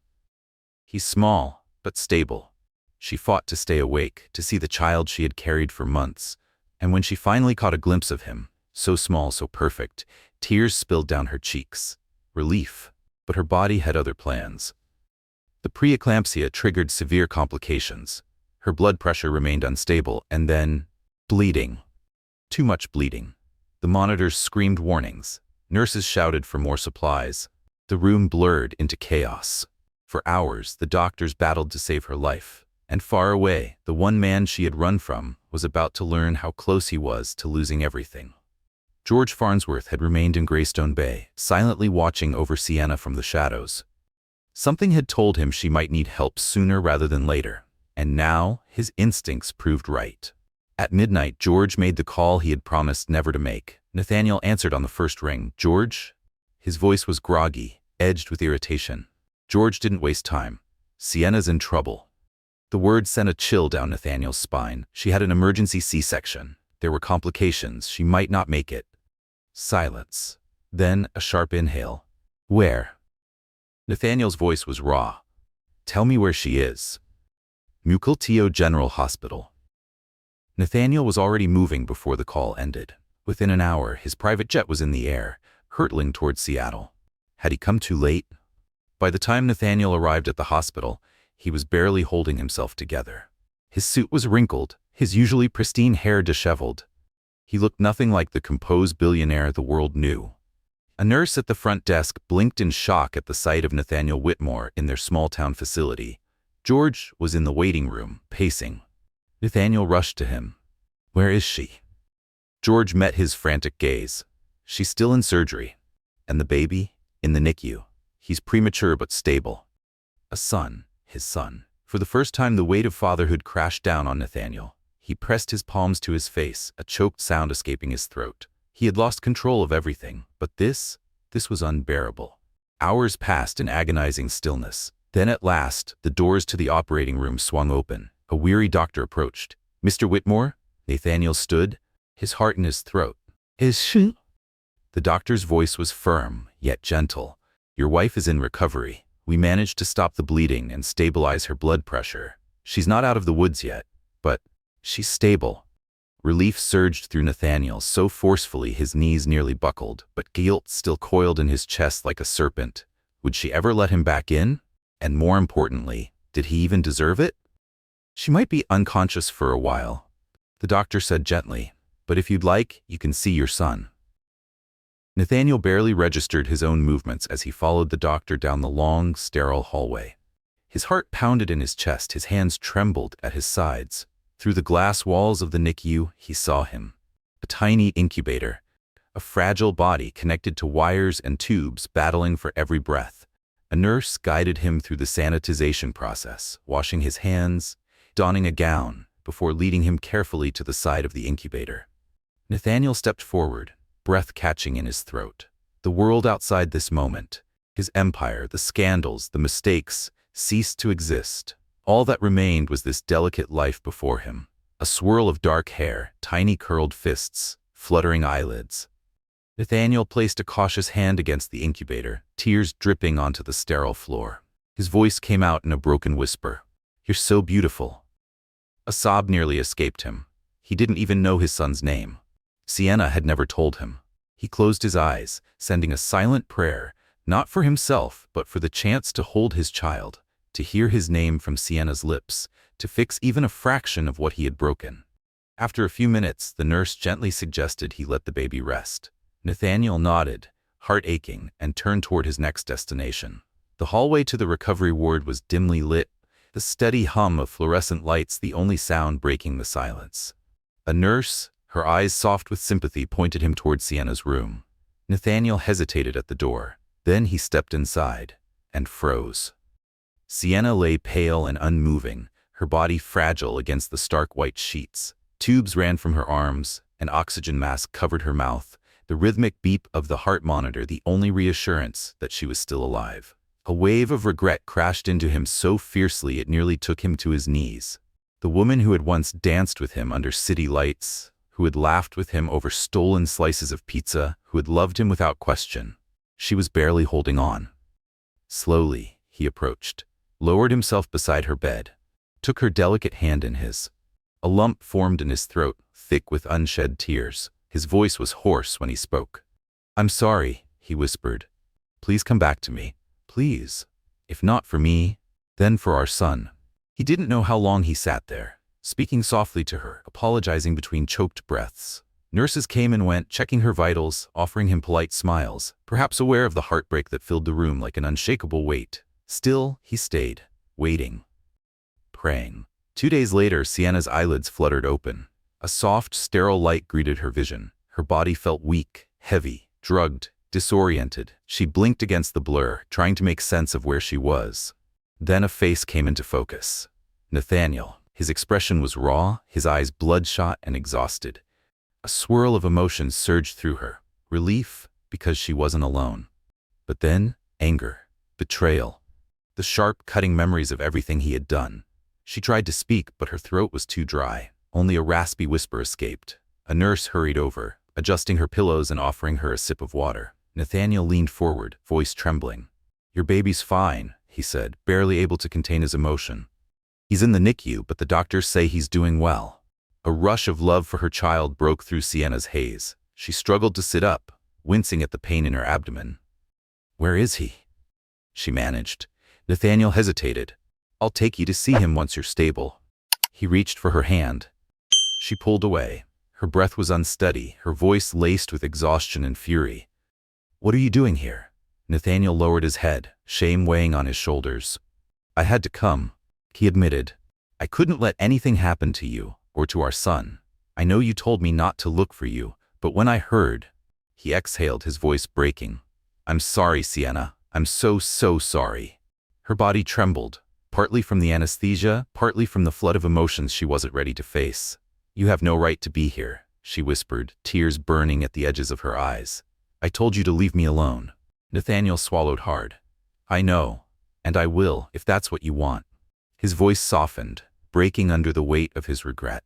He's small, but stable." She fought to stay awake, to see the child she had carried for months. And when she finally caught a glimpse of him, so small, so perfect, tears spilled down her cheeks. Relief. But her body had other plans. The preeclampsia triggered severe complications. Her blood pressure remained unstable, and then bleeding. Too much bleeding. The monitors screamed warnings. Nurses shouted for more supplies. The room blurred into chaos. For hours, the doctors battled to save her life. And far away, the one man she had run from was about to learn how close he was to losing everything. George Farnsworth had remained in Greystone Bay, silently watching over Sienna from the shadows. Something had told him she might need help sooner rather than later, and now his instincts proved right. At midnight, George made the call he had promised never to make. Nathaniel answered on the first ring. "George?" His voice was groggy, edged with irritation. George didn't waste time. "Sienna's in trouble." The word sent a chill down Nathaniel's spine. She had an emergency C-section. There were complications. She might not make it. Silence. Then a sharp inhale. "Where?" Nathaniel's voice was raw. "Tell me where she is." Mukilteo General Hospital. Nathaniel was already moving before the call ended. Within an hour, his private jet was in the air, hurtling towards Seattle. Had he come too late? By the time Nathaniel arrived at the hospital, he was barely holding himself together. His suit was wrinkled, his usually pristine hair disheveled. He looked nothing like the composed billionaire the world knew. A nurse at the front desk blinked in shock at the sight of Nathaniel Whitmore in their small-town facility. George was in the waiting room, pacing. Nathaniel rushed to him. "Where is she?" George met his frantic gaze. "She's still in surgery. And the baby? In the NICU. He's premature but stable." A son. His son. For the first time, the weight of fatherhood crashed down on Nathaniel. He pressed his palms to his face, a choked sound escaping his throat. He had lost control of everything, but this was unbearable. Hours passed in agonizing stillness. Then at last, the doors to the operating room swung open. A weary doctor approached. "Mr. Whitmore?" Nathaniel stood, his heart in his throat. "Is she?" The doctor's voice was firm, yet gentle. "Your wife is in recovery. We managed to stop the bleeding and stabilize her blood pressure. She's not out of the woods yet, but she's stable." Relief surged through Nathaniel so forcefully his knees nearly buckled, but guilt still coiled in his chest like a serpent. Would she ever let him back in? And more importantly, did he even deserve it? "She might be unconscious for a while," the doctor said gently, "but if you'd like, you can see your son." Nathaniel barely registered his own movements as he followed the doctor down the long, sterile hallway. His heart pounded in his chest, his hands trembled at his sides. Through the glass walls of the NICU, he saw him. A tiny incubator, a fragile body connected to wires and tubes battling for every breath. A nurse guided him through the sanitization process, washing his hands, donning a gown, before leading him carefully to the side of the incubator. Nathaniel stepped forward, breath catching in his throat. The world outside this moment, His empire, the scandals, the mistakes, ceased to exist. All that remained was this delicate life before him. A swirl of dark hair, tiny curled fists, fluttering eyelids. Nathaniel placed a cautious hand against the incubator, tears dripping onto the sterile floor. His voice came out in a broken whisper. "You're so beautiful." A sob nearly escaped him. He didn't even know his son's name. Sienna had never told him. He closed his eyes, sending a silent prayer, not for himself, but for the chance to hold his child, to hear his name from Sienna's lips, to fix even a fraction of what he had broken. After a few minutes, the nurse gently suggested he let the baby rest. Nathaniel nodded, heart aching, and turned toward his next destination. The hallway to the recovery ward was dimly lit, the steady hum of fluorescent lights the only sound breaking the silence. A nurse, her eyes soft with sympathy, pointed him toward Sienna's room. Nathaniel hesitated at the door. Then he stepped inside and froze. Sienna lay pale and unmoving, her body fragile against the stark white sheets. Tubes ran from her arms, an oxygen mask covered her mouth, the rhythmic beep of the heart monitor the only reassurance that she was still alive. A wave of regret crashed into him so fiercely it nearly took him to his knees. The woman who had once danced with him under city lights, who had laughed with him over stolen slices of pizza, who had loved him without question. She was barely holding on. Slowly, he approached, lowered himself beside her bed, took her delicate hand in his. A lump formed in his throat, thick with unshed tears. His voice was hoarse when he spoke. "I'm sorry," he whispered. "Please come back to me. Please. If not for me, then for our son." He didn't know how long he sat there, speaking softly to her, apologizing between choked breaths. Nurses came and went, checking her vitals, offering him polite smiles, perhaps aware of the heartbreak that filled the room like an unshakable weight. Still, he stayed, waiting, praying. 2 days later, Sienna's eyelids fluttered open. A soft, sterile light greeted her vision. Her body felt weak, heavy, drugged, disoriented. She blinked against the blur, trying to make sense of where she was. Then a face came into focus. Nathaniel. His expression was raw, his eyes bloodshot and exhausted. A swirl of emotions surged through her. Relief, because she wasn't alone. But then, anger, betrayal. The sharp, cutting memories of everything he had done. She tried to speak, but her throat was too dry. Only a raspy whisper escaped. A nurse hurried over, adjusting her pillows and offering her a sip of water. Nathaniel leaned forward, voice trembling. "Your baby's fine," he said, barely able to contain his emotion. "He's in the NICU, but the doctors say he's doing well." A rush of love for her child broke through Sienna's haze. She struggled to sit up, wincing at the pain in her abdomen. "Where is he?" she managed. Nathaniel hesitated. "I'll take you to see him once you're stable." He reached for her hand. She pulled away. Her breath was unsteady, her voice laced with exhaustion and fury. "What are you doing here?" Nathaniel lowered his head, shame weighing on his shoulders. "I had to come," he admitted. "I couldn't let anything happen to you, or to our son. I know you told me not to look for you, but when I heard..." He exhaled, his voice breaking. "I'm sorry, Sienna. I'm so sorry." Her body trembled, partly from the anesthesia, partly from the flood of emotions she wasn't ready to face. "You have no right to be here," she whispered, tears burning at the edges of her eyes. "I told you to leave me alone." Nathaniel swallowed hard. "I know, and I will, if that's what you want." His voice softened, breaking under the weight of his regret.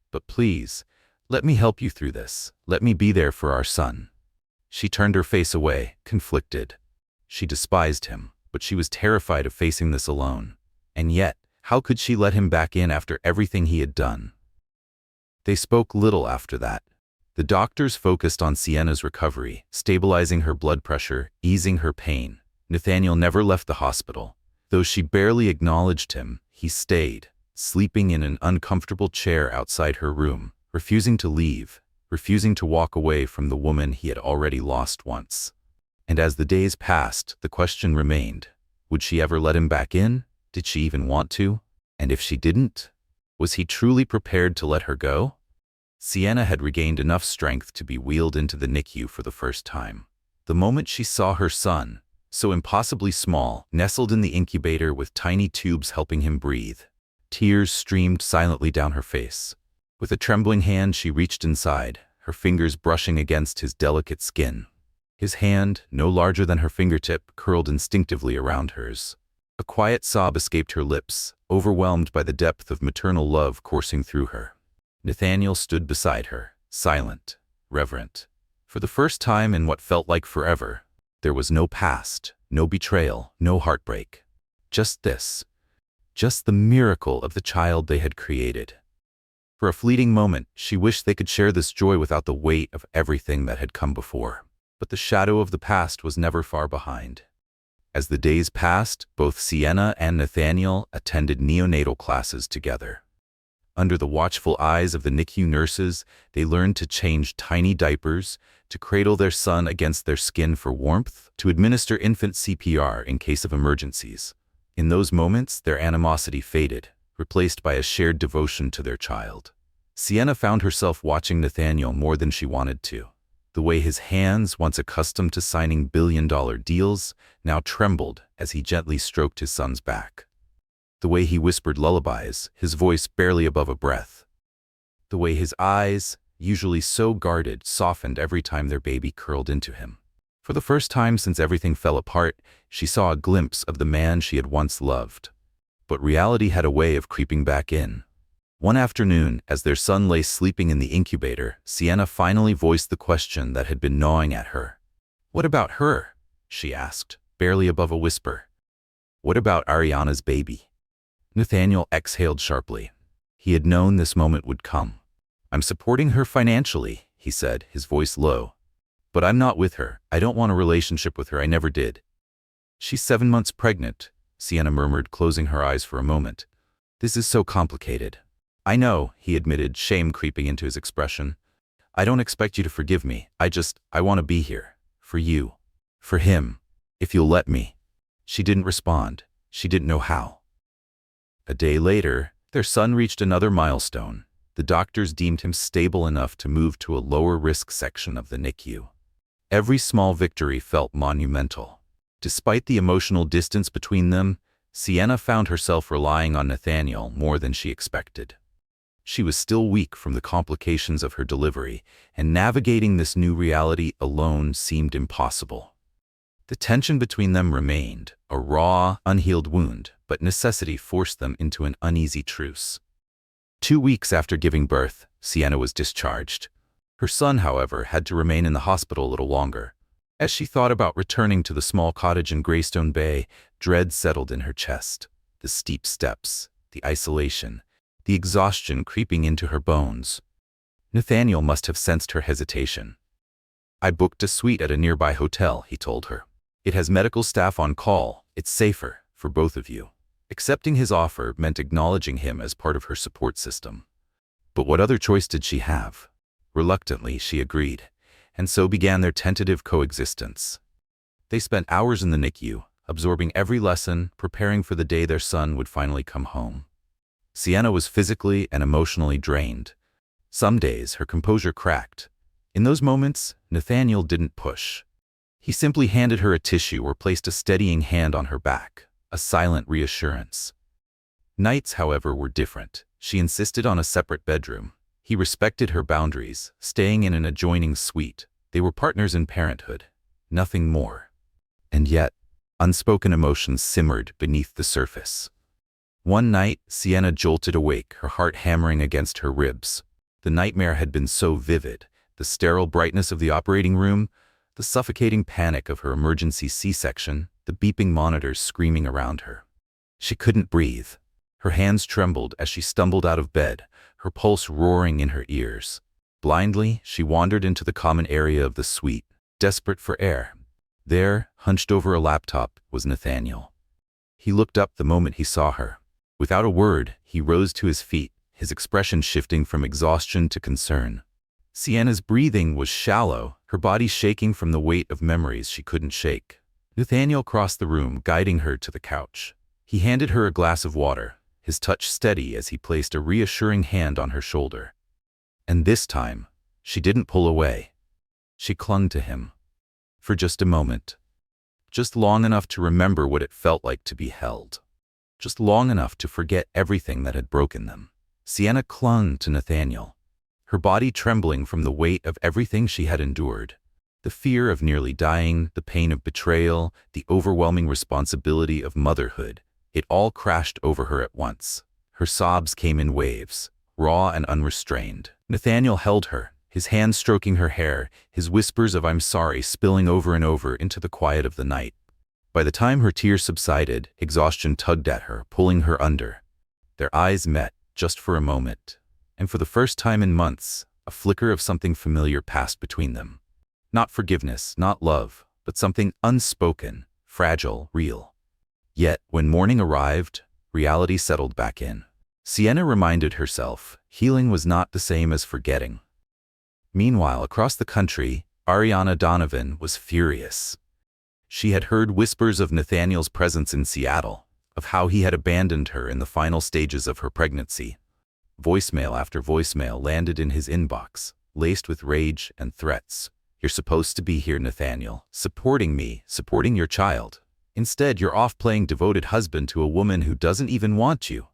"But please, let me help you through this. Let me be there for our son." She turned her face away, conflicted. She despised him, but she was terrified of facing this alone. And yet, how could she let him back in after everything he had done? They spoke little after that. The doctors focused on Sienna's recovery, stabilizing her blood pressure, easing her pain. Nathaniel never left the hospital. Though she barely acknowledged him, he stayed, sleeping in an uncomfortable chair outside her room, refusing to leave, refusing to walk away from the woman he had already lost once. And as the days passed, the question remained, would she ever let him back in? Did she even want to? And if she didn't, was he truly prepared to let her go? Sienna had regained enough strength to be wheeled into the NICU for the first time. The moment she saw her son, so impossibly small, nestled in the incubator with tiny tubes helping him breathe, tears streamed silently down her face. With a trembling hand, she reached inside, her fingers brushing against his delicate skin. His hand, no larger than her fingertip, curled instinctively around hers. A quiet sob escaped her lips, overwhelmed by the depth of maternal love coursing through her. Nathaniel stood beside her, silent, reverent. For the first time in what felt like forever, there was no past, no betrayal, no heartbreak. Just this. Just the miracle of the child they had created. For a fleeting moment, she wished they could share this joy without the weight of everything that had come before. But the shadow of the past was never far behind. As the days passed, both Sienna and Nathaniel attended neonatal classes together. Under the watchful eyes of the NICU nurses, they learned to change tiny diapers, to cradle their son against their skin for warmth, to administer infant CPR in case of emergencies. In those moments, their animosity faded, replaced by a shared devotion to their child. Sienna found herself watching Nathaniel more than she wanted to. The way his hands, once accustomed to signing billion-dollar deals, now trembled as he gently stroked his son's back. The way he whispered lullabies, his voice barely above a breath. The way his eyes, usually so guarded, softened every time their baby curled into him. For the first time since everything fell apart, she saw a glimpse of the man she had once loved. But reality had a way of creeping back in. One afternoon, as their son lay sleeping in the incubator, Sienna finally voiced the question that had been gnawing at her. "What about her?" she asked, barely above a whisper. "What about Ariana's baby?" Nathaniel exhaled sharply. He had known this moment would come. "I'm supporting her financially," he said, his voice low. "But I'm not with her. I don't want a relationship with her. I never did." "She's 7 months pregnant," Sienna murmured, closing her eyes for a moment. "This is so complicated." "I know," he admitted, shame creeping into his expression. "I don't expect you to forgive me. I want to be here. For you. For him. If you'll let me." She didn't respond. She didn't know how. A day later, their son reached another milestone. The doctors deemed him stable enough to move to a lower-risk section of the NICU. Every small victory felt monumental. Despite the emotional distance between them, Sienna found herself relying on Nathaniel more than she expected. She was still weak from the complications of her delivery, and navigating this new reality alone seemed impossible. The tension between them remained, a raw, unhealed wound, but necessity forced them into an uneasy truce. 2 weeks after giving birth, Sienna was discharged. Her son, however, had to remain in the hospital a little longer. As she thought about returning to the small cottage in Greystone Bay, dread settled in her chest. The steep steps, the isolation, the exhaustion creeping into her bones. Nathaniel must have sensed her hesitation. "I booked a suite at a nearby hotel," he told her. "It has medical staff on call. It's safer for both of you." Accepting his offer meant acknowledging him as part of her support system. But what other choice did she have? Reluctantly, she agreed, and so began their tentative coexistence. They spent hours in the NICU, absorbing every lesson, preparing for the day their son would finally come home. Sienna was physically and emotionally drained. Some days, her composure cracked. In those moments, Nathaniel didn't push. He simply handed her a tissue or placed a steadying hand on her back, a silent reassurance. Nights, however, were different. She insisted on a separate bedroom. He respected her boundaries, staying in an adjoining suite. They were partners in parenthood, nothing more. And yet, unspoken emotions simmered beneath the surface. One night, Sienna jolted awake, her heart hammering against her ribs. The nightmare had been so vivid, the sterile brightness of the operating room, the suffocating panic of her emergency C-section, the beeping monitors screaming around her. She couldn't breathe. Her hands trembled as she stumbled out of bed, her pulse roaring in her ears. Blindly, she wandered into the common area of the suite, desperate for air. There, hunched over a laptop, was Nathaniel. He looked up the moment he saw her. Without a word, he rose to his feet, his expression shifting from exhaustion to concern. Sienna's breathing was shallow, her body shaking from the weight of memories she couldn't shake. Nathaniel crossed the room, guiding her to the couch. He handed her a glass of water, his touch steady as he placed a reassuring hand on her shoulder. And this time, she didn't pull away. She clung to him. For just a moment. Just long enough to remember what it felt like to be held. Just long enough to forget everything that had broken them. Sienna clung to Nathaniel, her body trembling from the weight of everything she had endured. The fear of nearly dying, the pain of betrayal, the overwhelming responsibility of motherhood, it all crashed over her at once. Her sobs came in waves, raw and unrestrained. Nathaniel held her, his hands stroking her hair, his whispers of "I'm sorry" spilling over and over into the quiet of the night. By the time her tears subsided, exhaustion tugged at her, pulling her under. Their eyes met, just for a moment, and for the first time in months, a flicker of something familiar passed between them. Not forgiveness, not love, but something unspoken, fragile, real. Yet, when morning arrived, reality settled back in. Sienna reminded herself, healing was not the same as forgetting. Meanwhile, across the country, Ariana Donovan was furious. She had heard whispers of Nathaniel's presence in Seattle, of how he had abandoned her in the final stages of her pregnancy. Voicemail after voicemail landed in his inbox, laced with rage and threats. "You're supposed to be here, Nathaniel, supporting me, supporting your child. Instead, you're off playing devoted husband to a woman who doesn't even want you."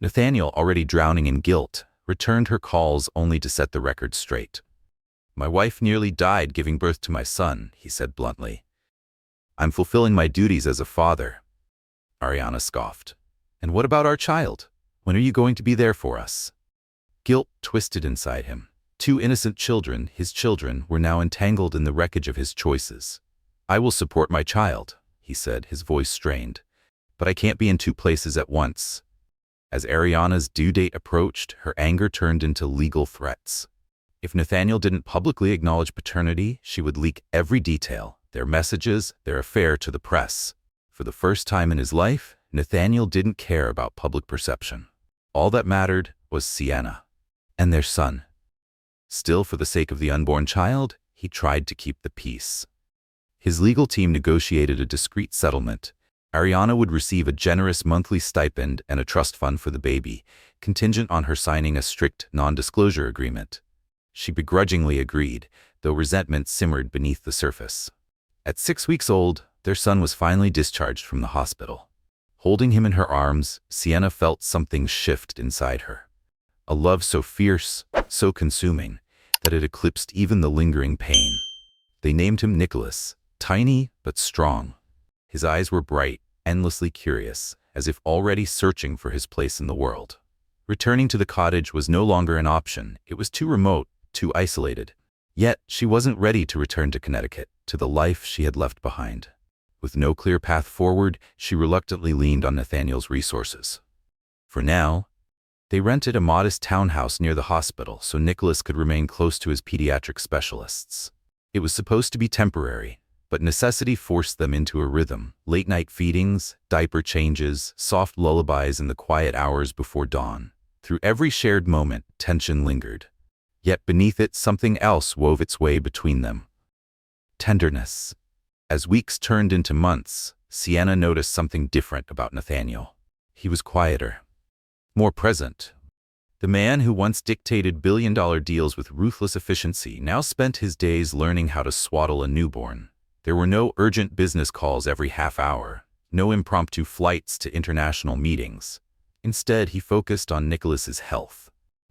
Nathaniel, already drowning in guilt, returned her calls only to set the record straight. "My wife nearly died giving birth to my son," he said bluntly. "I'm fulfilling my duties as a father." Ariana scoffed. "And what about our child? When are you going to be there for us?" Guilt twisted inside him. Two innocent children, his children, were now entangled in the wreckage of his choices. "I will support my child," he said, his voice strained. "But I can't be in two places at once." As Ariana's due date approached, her anger turned into legal threats. If Nathaniel didn't publicly acknowledge paternity, she would leak every detail, their messages, their affair, to the press. For the first time in his life, Nathaniel didn't care about public perception. All that mattered was Sienna and their son. Still, for the sake of the unborn child, he tried to keep the peace. His legal team negotiated a discreet settlement. Ariana would receive a generous monthly stipend and a trust fund for the baby, contingent on her signing a strict non-disclosure agreement. She begrudgingly agreed, though resentment simmered beneath the surface. At 6 weeks old, their son was finally discharged from the hospital. Holding him in her arms, Sienna felt something shift inside her. A love so fierce, so consuming, that it eclipsed even the lingering pain. They named him Nicholas, tiny but strong. His eyes were bright, endlessly curious, as if already searching for his place in the world. Returning to the cottage was no longer an option. It was too remote, too isolated. Yet, she wasn't ready to return to Connecticut, to the life she had left behind. With no clear path forward, she reluctantly leaned on Nathaniel's resources. For now, they rented a modest townhouse near the hospital so Nicholas could remain close to his pediatric specialists. It was supposed to be temporary, but necessity forced them into a rhythm. Late-night feedings, diaper changes, soft lullabies in the quiet hours before dawn. Through every shared moment, tension lingered. Yet beneath it, something else wove its way between them. Tenderness. As weeks turned into months, Sienna noticed something different about Nathaniel. He was quieter, more present. The man who once dictated billion-dollar deals with ruthless efficiency now spent his days learning how to swaddle a newborn. There were no urgent business calls every half hour, no impromptu flights to international meetings. Instead, he focused on Nicholas's health,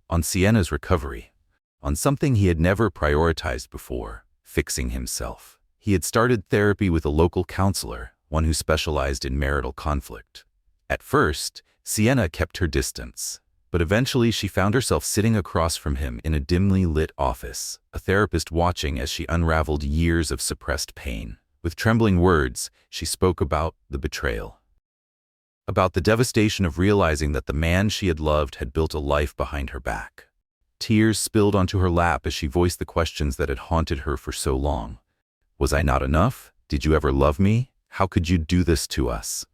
on Sienna's recovery, on something he had never prioritized before, fixing himself. He had started therapy with a local counselor, one who specialized in marital conflict. At first, Sienna kept her distance, but eventually she found herself sitting across from him in a dimly lit office, a therapist watching as she unraveled years of suppressed pain. With trembling words, she spoke about the betrayal. About the devastation of realizing that the man she had loved had built a life behind her back. Tears spilled onto her lap as she voiced the questions that had haunted her for so long. Was I not enough? Did you ever love me? How could you do this to us?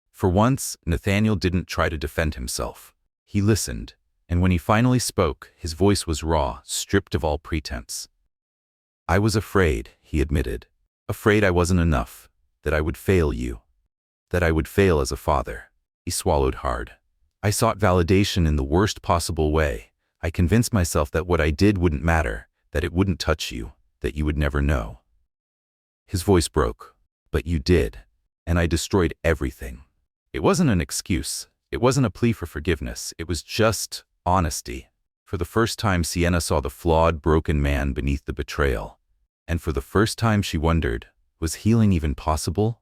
For once, Nathaniel didn't try to defend himself. He listened, and when he finally spoke, his voice was raw, stripped of all pretense. "I was afraid," he admitted. "Afraid I wasn't enough, that I would fail you, that I would fail as a father." He swallowed hard. "I sought validation in the worst possible way. I convinced myself that what I did wouldn't matter, that it wouldn't touch you, that you would never know." His voice broke. "But you did, and I destroyed everything." It wasn't an excuse. It wasn't a plea for forgiveness. It was just honesty. For the first time, Sienna saw the flawed, broken man beneath the betrayal. And for the first time she wondered, was healing even possible?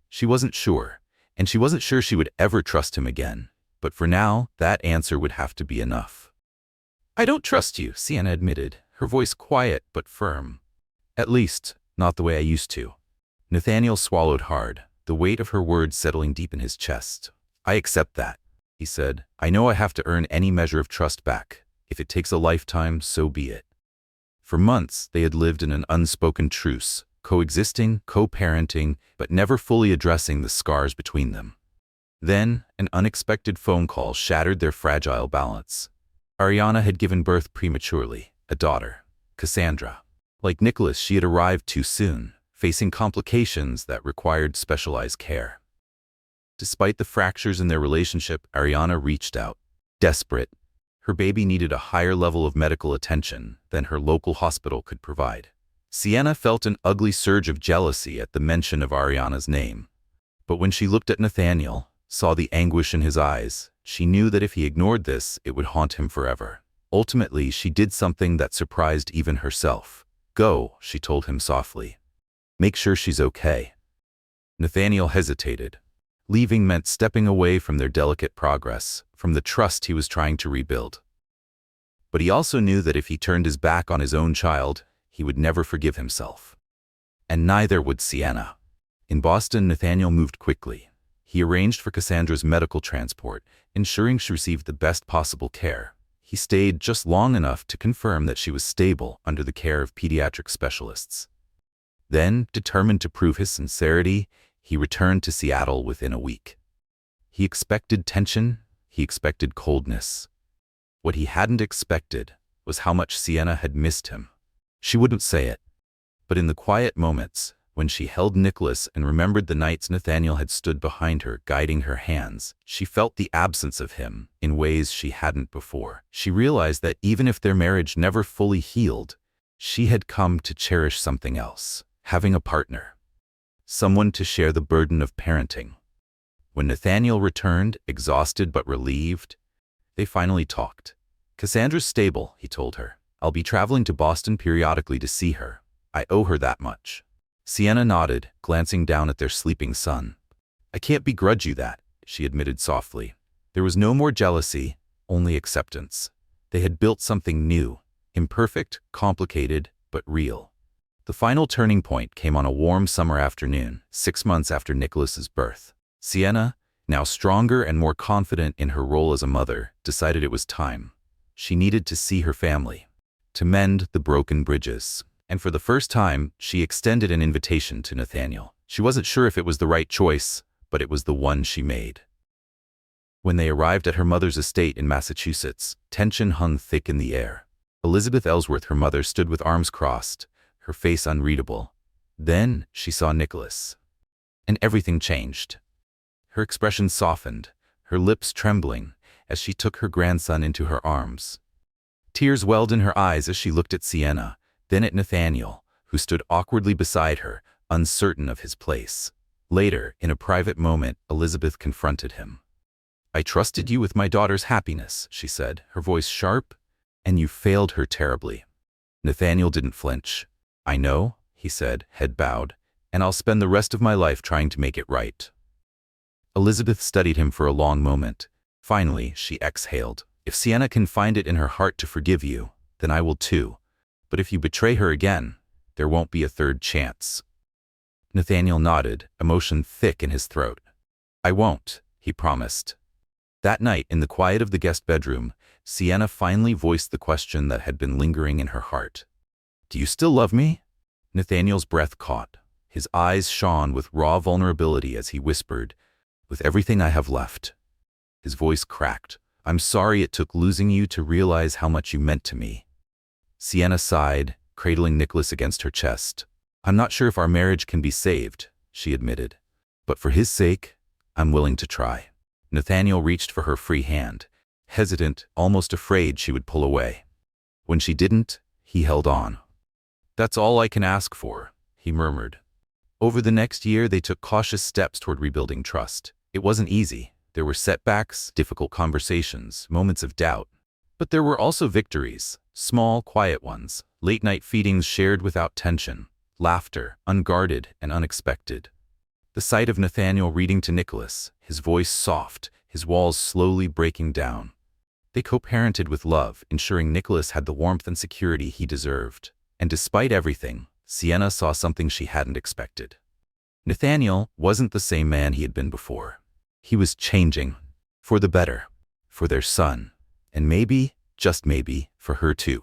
She wasn't sure, and she wasn't sure she would ever trust him again. But for now, that answer would have to be enough. "I don't trust you," Sienna admitted, her voice quiet but firm. "At least, not the way I used to." Nathaniel swallowed hard, the weight of her words settling deep in his chest. "I accept that," he said. "I know I have to earn any measure of trust back. If it takes a lifetime, so be it." For months, they had lived in an unspoken truce, coexisting, co-parenting, but never fully addressing the scars between them. Then, an unexpected phone call shattered their fragile balance. Ariana had given birth prematurely, a daughter, Cassandra. Like Nicholas, she had arrived too soon, facing complications that required specialized care. Despite the fractures in their relationship, Ariana reached out, desperate. Her baby needed a higher level of medical attention than her local hospital could provide. Sienna felt an ugly surge of jealousy at the mention of Ariana's name. But when she looked at Nathaniel, saw the anguish in his eyes, she knew that if he ignored this, it would haunt him forever. Ultimately, she did something that surprised even herself. "Go," she told him softly. "Make sure she's okay." Nathaniel hesitated. Leaving meant stepping away from their delicate progress, from the trust he was trying to rebuild. But he also knew that if he turned his back on his own child, he would never forgive himself. And neither would Sienna. In Boston, Nathaniel moved quickly. He arranged for Cassandra's medical transport, ensuring she received the best possible care. He stayed just long enough to confirm that she was stable under the care of pediatric specialists. Then, determined to prove his sincerity, he returned to Seattle within a week. He expected tension, he expected coldness. What he hadn't expected was how much Sienna had missed him. She wouldn't say it, but in the quiet moments, when she held Nicholas and remembered the nights Nathaniel had stood behind her, guiding her hands, she felt the absence of him in ways she hadn't before. She realized that even if their marriage never fully healed, she had come to cherish something else, having a partner, someone to share the burden of parenting. When Nathaniel returned, exhausted but relieved, they finally talked. "Cassandra's stable," he told her. "I'll be traveling to Boston periodically to see her. I owe her that much." Sienna nodded, glancing down at their sleeping son. "I can't begrudge you that," she admitted softly. There was no more jealousy, only acceptance. They had built something new, imperfect, complicated, but real. The final turning point came on a warm summer afternoon, 6 months after Nicholas's birth. Sienna, now stronger and more confident in her role as a mother, decided it was time. She needed to see her family, to mend the broken bridges. And for the first time, she extended an invitation to Nathaniel. She wasn't sure if it was the right choice, but it was the one she made. When they arrived at her mother's estate in Massachusetts, tension hung thick in the air. Elizabeth Ellsworth, her mother, stood with arms crossed, her face unreadable. Then she saw Nicholas. And everything changed. Her expression softened, her lips trembling, as she took her grandson into her arms. Tears welled in her eyes as she looked at Sienna, then at Nathaniel, who stood awkwardly beside her, uncertain of his place. Later, in a private moment, Elizabeth confronted him. "I trusted you with my daughter's happiness," she said, her voice sharp, "and you failed her terribly." Nathaniel didn't flinch. "I know," he said, head bowed, "and I'll spend the rest of my life trying to make it right." Elizabeth studied him for a long moment. Finally, she exhaled. "If Sienna can find it in her heart to forgive you, then I will too. But if you betray her again, there won't be a third chance." Nathaniel nodded, emotion thick in his throat. "I won't," he promised. That night, in the quiet of the guest bedroom, Sienna finally voiced the question that had been lingering in her heart. "Do you still love me?" Nathaniel's breath caught. His eyes shone with raw vulnerability as he whispered, "With everything I have left." His voice cracked. "I'm sorry it took losing you to realize how much you meant to me." Sienna sighed, cradling Nicholas against her chest. "I'm not sure if our marriage can be saved," she admitted. "But for his sake, I'm willing to try." Nathaniel reached for her free hand, hesitant, almost afraid she would pull away. When she didn't, he held on. "That's all I can ask for," he murmured. Over the next year, they took cautious steps toward rebuilding trust. It wasn't easy. There were setbacks, difficult conversations, moments of doubt. But there were also victories, small, quiet ones, late-night feedings shared without tension, laughter, unguarded and unexpected. The sight of Nathaniel reading to Nicholas, his voice soft, his walls slowly breaking down. They co-parented with love, ensuring Nicholas had the warmth and security he deserved. And despite everything, Sienna saw something she hadn't expected. Nathaniel wasn't the same man he had been before. He was changing, for the better, for their son, and maybe, just maybe, for her too.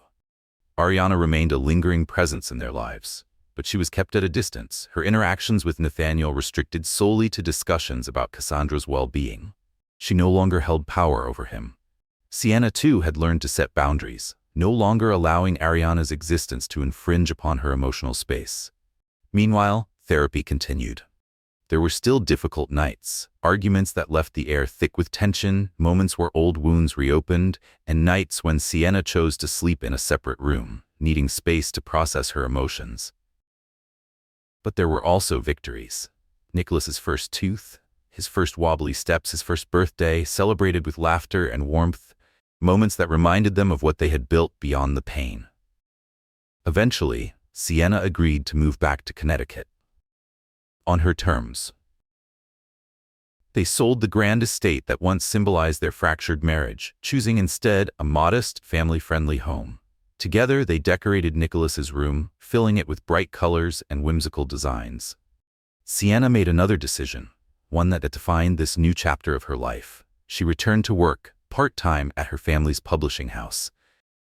Ariana remained a lingering presence in their lives, but she was kept at a distance, her interactions with Nathaniel restricted solely to discussions about Cassandra's well-being. She no longer held power over him. Sienna too had learned to set boundaries, no longer allowing Ariana's existence to infringe upon her emotional space. Meanwhile, therapy continued. There were still difficult nights, arguments that left the air thick with tension, moments where old wounds reopened, and nights when Sienna chose to sleep in a separate room, needing space to process her emotions. But there were also victories. Nicholas's first tooth, his first wobbly steps, his first birthday, celebrated with laughter and warmth, moments that reminded them of what they had built beyond the pain. Eventually, Sienna agreed to move back to Connecticut. On her terms. They sold the grand estate that once symbolized their fractured marriage, choosing instead a modest, family-friendly home. Together, they decorated Nicholas's room, filling it with bright colors and whimsical designs. Sienna made another decision, one that defined this new chapter of her life. She returned to work, part-time, at her family's publishing house.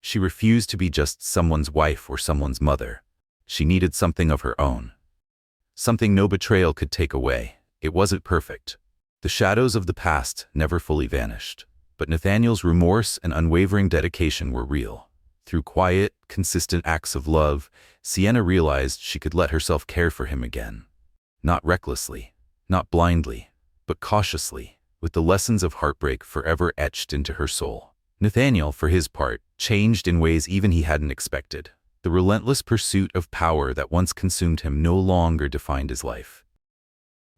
She refused to be just someone's wife or someone's mother. She needed something of her own. Something no betrayal could take away. It wasn't perfect. The shadows of the past never fully vanished. But Nathaniel's remorse and unwavering dedication were real. Through quiet, consistent acts of love, Sienna realized she could let herself care for him again. Not recklessly, not blindly, but cautiously, with the lessons of heartbreak forever etched into her soul. Nathaniel, for his part, changed in ways even he hadn't expected. The relentless pursuit of power that once consumed him no longer defined his life.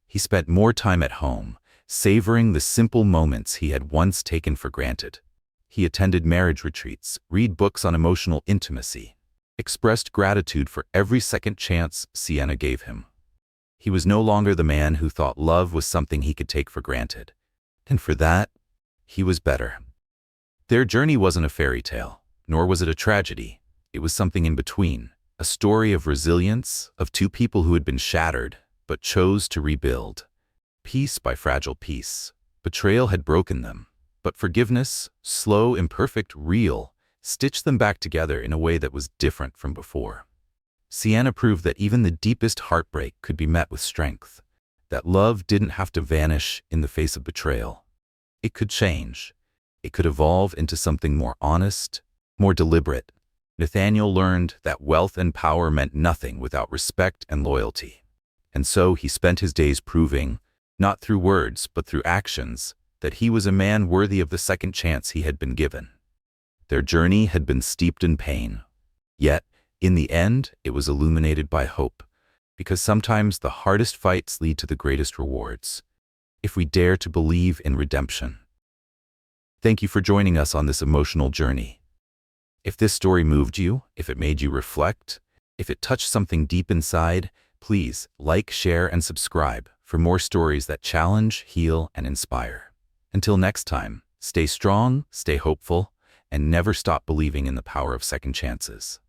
He spent more time at home, savoring the simple moments he had once taken for granted. He attended marriage retreats, read books on emotional intimacy, expressed gratitude for every second chance Sienna gave him. He was no longer the man who thought love was something he could take for granted. And for that, he was better. Their journey wasn't a fairy tale, nor was it a tragedy. It was something in between, a story of resilience, of two people who had been shattered, but chose to rebuild. Piece by fragile piece. Betrayal had broken them, but forgiveness, slow, imperfect, real, stitched them back together in a way that was different from before. Sienna proved that even the deepest heartbreak could be met with strength, that love didn't have to vanish in the face of betrayal. It could change. It could evolve into something more honest, more deliberate. Nathaniel learned that wealth and power meant nothing without respect and loyalty. And so he spent his days proving, not through words but through actions, that he was a man worthy of the second chance he had been given. Their journey had been steeped in pain. Yet, in the end, it was illuminated by hope, because sometimes the hardest fights lead to the greatest rewards, if we dare to believe in redemption. Thank you for joining us on this emotional journey. If this story moved you, if it made you reflect, if it touched something deep inside, please like, share, and subscribe for more stories that challenge, heal, and inspire. Until next time, stay strong, stay hopeful, and never stop believing in the power of second chances.